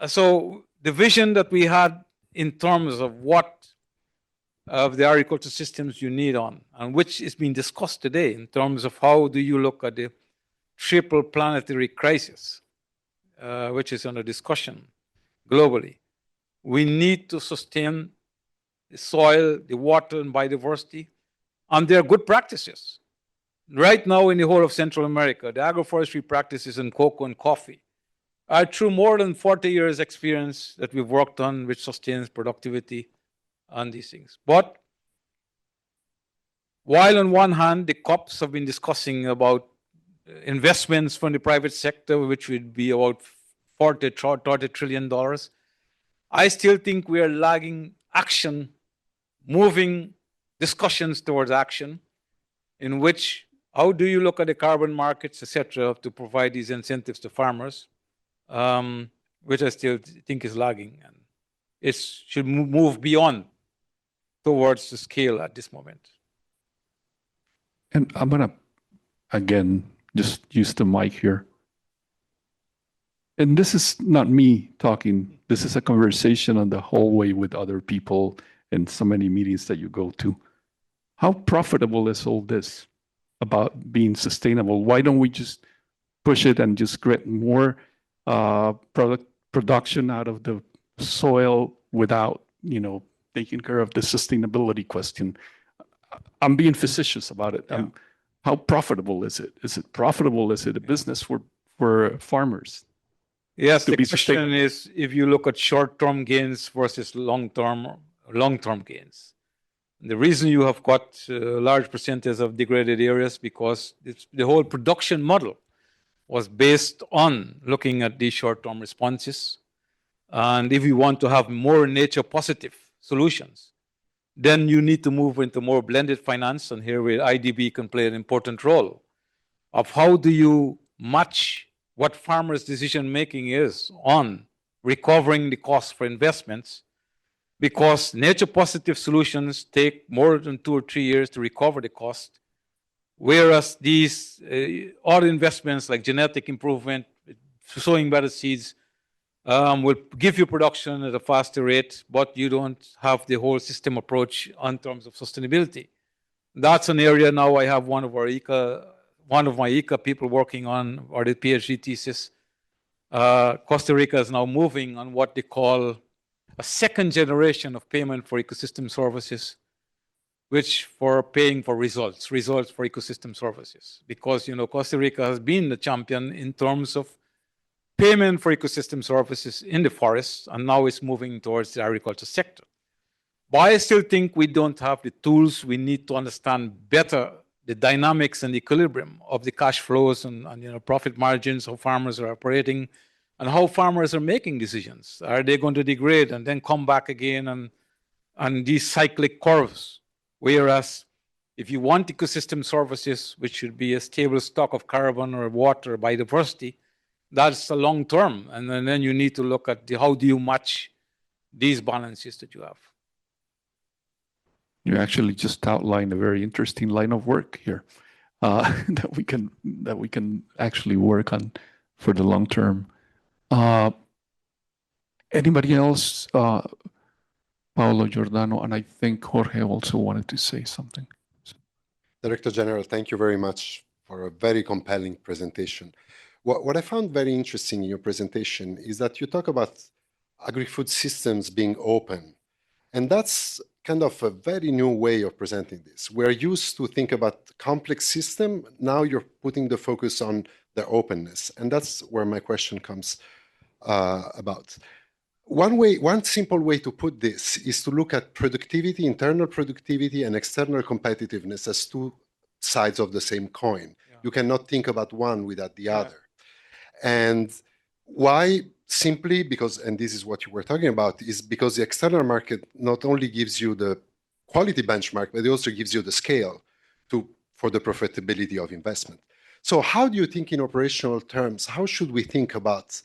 So the vision that we had in terms of what of the agricultural systems you need on, and which is being discussed today in terms of how do you look at the triple planetary crisis, which is under discussion globally. We need to sustain the soil, the water, and biodiversity, and there are good practices. Right now in the whole of Central America, the agroforestry practices in cocoa and coffee are through more than 40 years experience that we've worked on, which sustains productivity on these things. But while on one hand, the COPs have been discussing about investments from the private sector, which would be about $30 trillion, I still think we are lagging action, moving discussions towards action, in which how do you look at the carbon markets, etc., to provide these incentives to farmers, which I still think is lagging, and it should move beyond towards the scale at this moment. And I'm gonna again just use the mic here. And this is not me talking. This is a conversation on the hallway with other people in so many meetings that you go to. How profitable is all this about being sustainable? Why don't we just push it and just get more production out of the soil without, taking care of the sustainability question? I'm being facetious about it. Yeah. How profitable is it? Is it profitable? Is it a business for farmers? Yes, To the be question is if you look at short-term gains versus long-term gains. The reason you have got a large percentage of degraded areas because the whole production model was based on looking at these short-term responses. And if you want to have more nature-positive solutions, then you need to move into more blended finance. And here where IDB can play an important role of how do you match what farmers' decision-making is on recovering the cost for investments, because nature-positive solutions take more than 2 or 3 years to recover the cost, whereas these other investments like genetic improvement, sowing better seeds, will give you production at a faster rate, but you don't have the whole system approach in terms of sustainability. That's an area now I have one of my ICA people working on, or the PhD thesis, Costa Rica is now moving on what they call a second generation of payment for ecosystem services, which for paying for results for ecosystem services. Because, Costa Rica has been the champion in terms of payment for ecosystem services in the forests, and now it's moving towards the agriculture sector. But I still think we don't have the tools. We need to understand better the dynamics and equilibrium of the cash flows and profit margins, how farmers are operating, and how farmers are making decisions. Are they going to degrade and then come back again and these cyclic curves? Whereas if you want ecosystem services, which should be a stable stock of carbon or water biodiversity, that's a long term. And then you need to look at how do you match these balances that you have. You actually just outlined a very interesting line of work here that we can actually work on for the long term. Anybody else? Paolo Giordano, and I think Jorge also wanted to say something. Director General, thank you very much for a very compelling presentation. What I found very interesting in your presentation is that you talk about agri-food systems being open. And that's kind of a very new way of presenting this. We're used to think about complex system. Now you're putting the focus on the openness. And that's where my question comes about. One simple way to put this is to look at productivity, internal productivity, and external competitiveness as two sides of the same coin. Yeah. You cannot think about one without the other. And why? Simply because, and this is what you were talking about, is because the external market not only gives you the quality benchmark, but it also gives you the scale for the profitability of investment. So how do you think in operational terms, how should we think about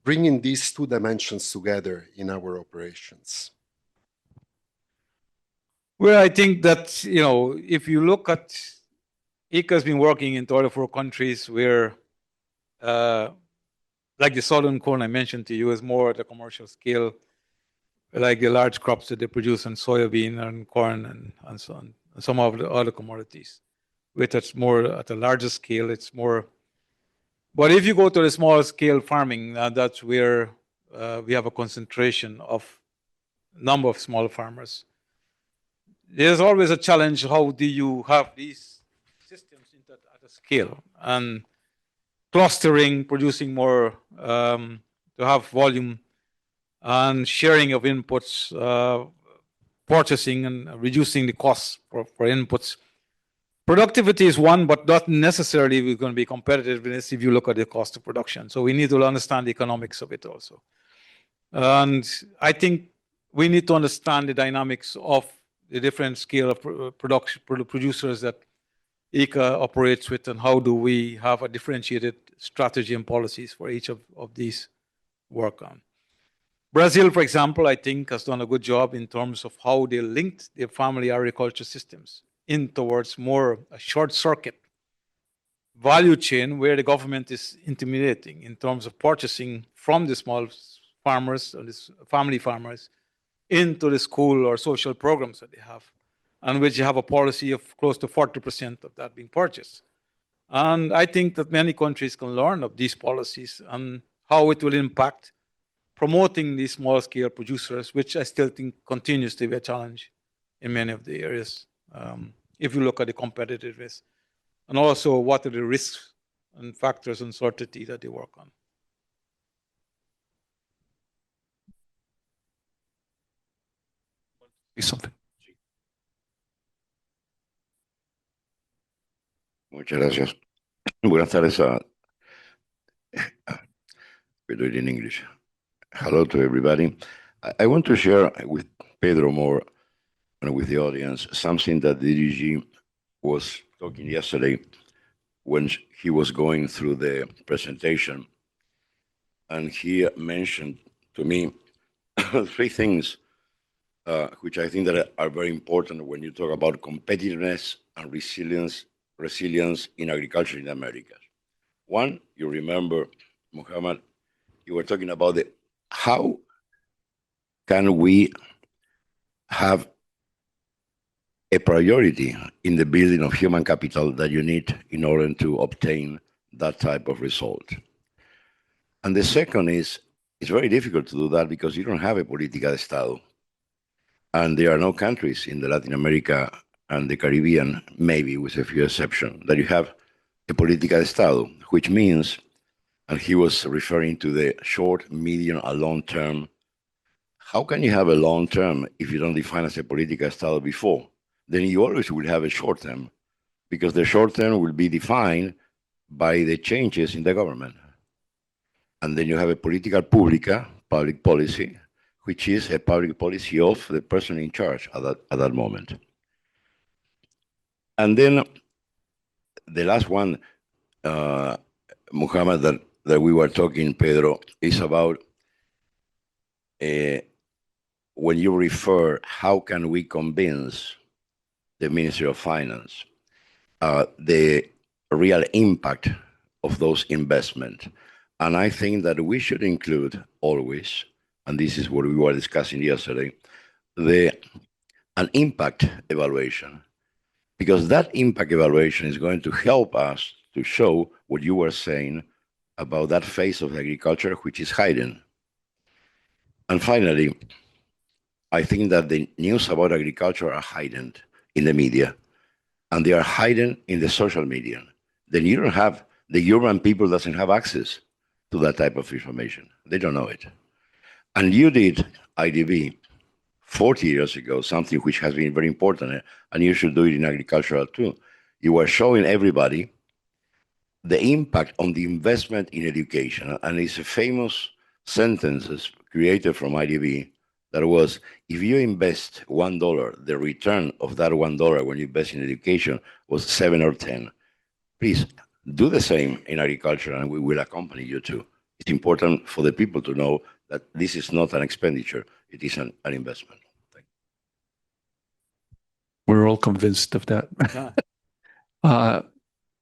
bringing these two dimensions together in our operations? Well, I think that, if you look at, ICA has been working in 34 countries where, like the southern corn I mentioned to you is more at a commercial scale, like the large crops that they produce on soybean and corn and so on, and some of the other commodities, which it's more at a larger scale, it's more. But if you go to the small scale farming, that's where we have a concentration of number of small farmers. There's always a challenge, how do you have these systems at a scale? And clustering, producing more, to have volume, and sharing of inputs, purchasing and reducing the costs for inputs. Productivity is one, but not necessarily we're going to be competitiveness if you look at the cost of production. So we need to understand the economics of it also. And I think we need to understand the dynamics of the different scale of production producers that ICA operates with, and how do we have a differentiated strategy and policies for each of these work on. Brazil, for example, I think has done a good job in terms of how they linked their family agriculture systems in towards more a short circuit value chain where the government is intimidating in terms of purchasing from the small farmers or the family farmers into the school or social programs that they have, and which you have a policy of close to 40% of that being purchased. And I think that many countries can learn of these policies and how it will impact promoting these small-scale producers, which I still think continues to be a challenge in many of the areas. If you look at the competitiveness, and also what are the risks and factors and uncertainty that they work on. Something. Muchas gracias. Buenas tardes. We do it in English. Hello to everybody. I want to share with Pedro more and with the audience something that the DG was talking yesterday when he was going through the presentation. And he mentioned to me three things which I think that are very important when you talk about competitiveness and resilience in agriculture in the Americas. One, you remember, Muhammad, you were talking about how can we have a priority in the building of human capital that you need in order to obtain that type of result. And the second is, it's very difficult to do that because you don't have a política de Estado. And there are no countries in the Latin America and the Caribbean, maybe with a few exceptions, that you have a política de Estado, which means, and he was referring to the short, medium, and long term. How can you have a long term if you don't define as a política de Estado before? Then you always will have a short term, because the short term will be defined by the changes in the government. And then you have a política pública, public policy, which is a public policy of the person in charge at that moment. And then the last one, Muhammad, that we were talking, Pedro, is about when you refer, how can we convince the Ministry of Finance the real impact of those investments? And I think that we should include always, and this is what we were discussing yesterday, an impact evaluation, because that impact evaluation is going to help us to show what you were saying about that phase of agriculture which is hiding. And finally, I think that the news about agriculture are hidden in the media, and they are hidden in the social media. Then you don't have, the urban people doesn't have access to that type of information. They don't know it. And you did, IDB, 40 years ago, something which has been very important, and you should do it in agricultural too. You were showing everybody the impact on the investment in education. And it's a famous sentence created from IDB that was, if you invest $1, the return of that $1 when you invest in education was 7 or 10. Please do the same in agriculture, and we will accompany you too. It's important for the people to know that this is not an expenditure, it is an investment. We're all convinced of that.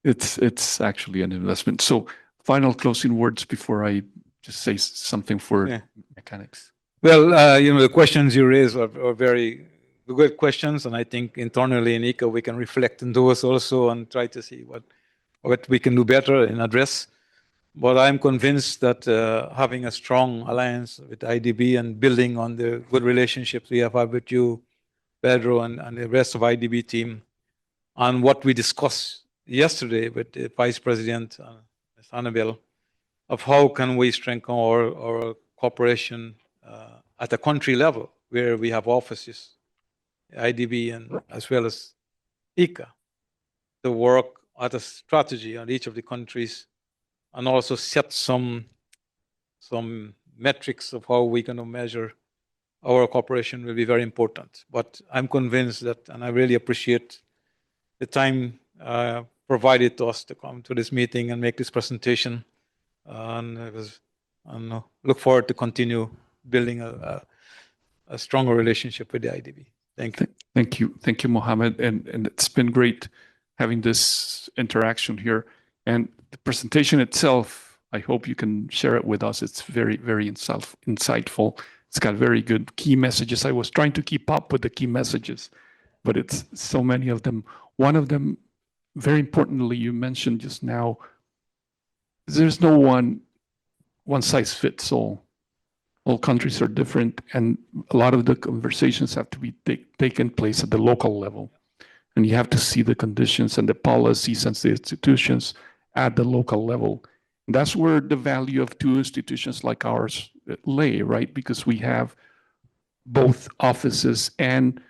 It's actually an investment. So final closing words before I just say something for mechanics. Well, the questions you raise are very good questions, and I think internally in ICA we can reflect on those also and try to see what we can do better and address. But I'm convinced that having a strong alliance with IDB and building on the good relationships we have had with you, Pedro, and the rest of IDB team, and what we discussed yesterday with the Vice President, Ms. Annabelle, of how can we strengthen our cooperation at a country level where we have offices, IDB and as well as ICA, to work at a strategy on each of the countries and also set some metrics of how we're going to measure our cooperation will be very important. But I'm convinced that, and I really appreciate the time provided to us to come to this meeting and make this presentation. And look forward to continue building a stronger relationship with the IDB. Thank you. Thank you. Thank you, Mohammed. And it's been great having this interaction here. And the presentation itself, I hope you can share it with us. It's very, very insightful. It's got very good key messages. I was trying to keep up with the key messages, but it's so many of them. One of them, very importantly, you mentioned just now, there's no one size fits all. All countries are different, and a lot of the conversations have to be taken place at the local level. And you have to see the conditions and the policies and the institutions at the local level. And that's where the value of two institutions like ours lay, right? Because we have both offices and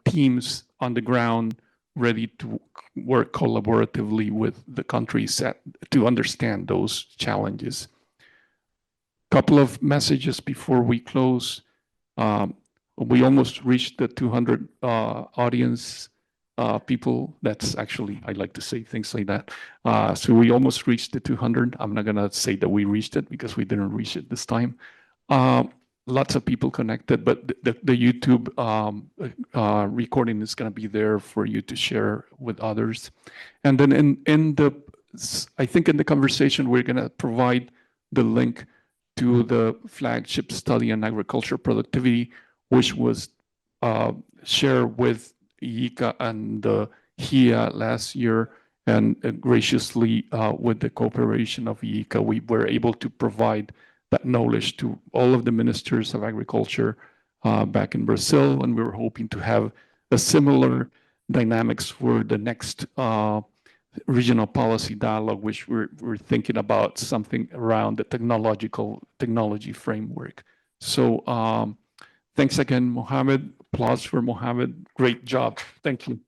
teams on the ground ready to work collaboratively with the countries to understand those challenges. Couple of messages before we close. We almost reached the 200 audience people. That's actually, I like to say things like that. So we almost reached the 200. I'm not gonna say that we reached it because we didn't reach it this time. Lots of people connected, but the YouTube recording is gonna be there for you to share with others. And then I think in the conversation, we're gonna provide the link to the flagship study on agriculture productivity, which was shared with ICA and HIA last year, And graciously, with the cooperation of IICA, we were able to provide that knowledge to all of the ministers of agriculture back in Brazil. And we were hoping to have a similar dynamics for the next regional policy dialogue, which we're thinking about something around the technology framework. So thanks again, Mohammed. Applause for Mohammed. Great job. Thank you.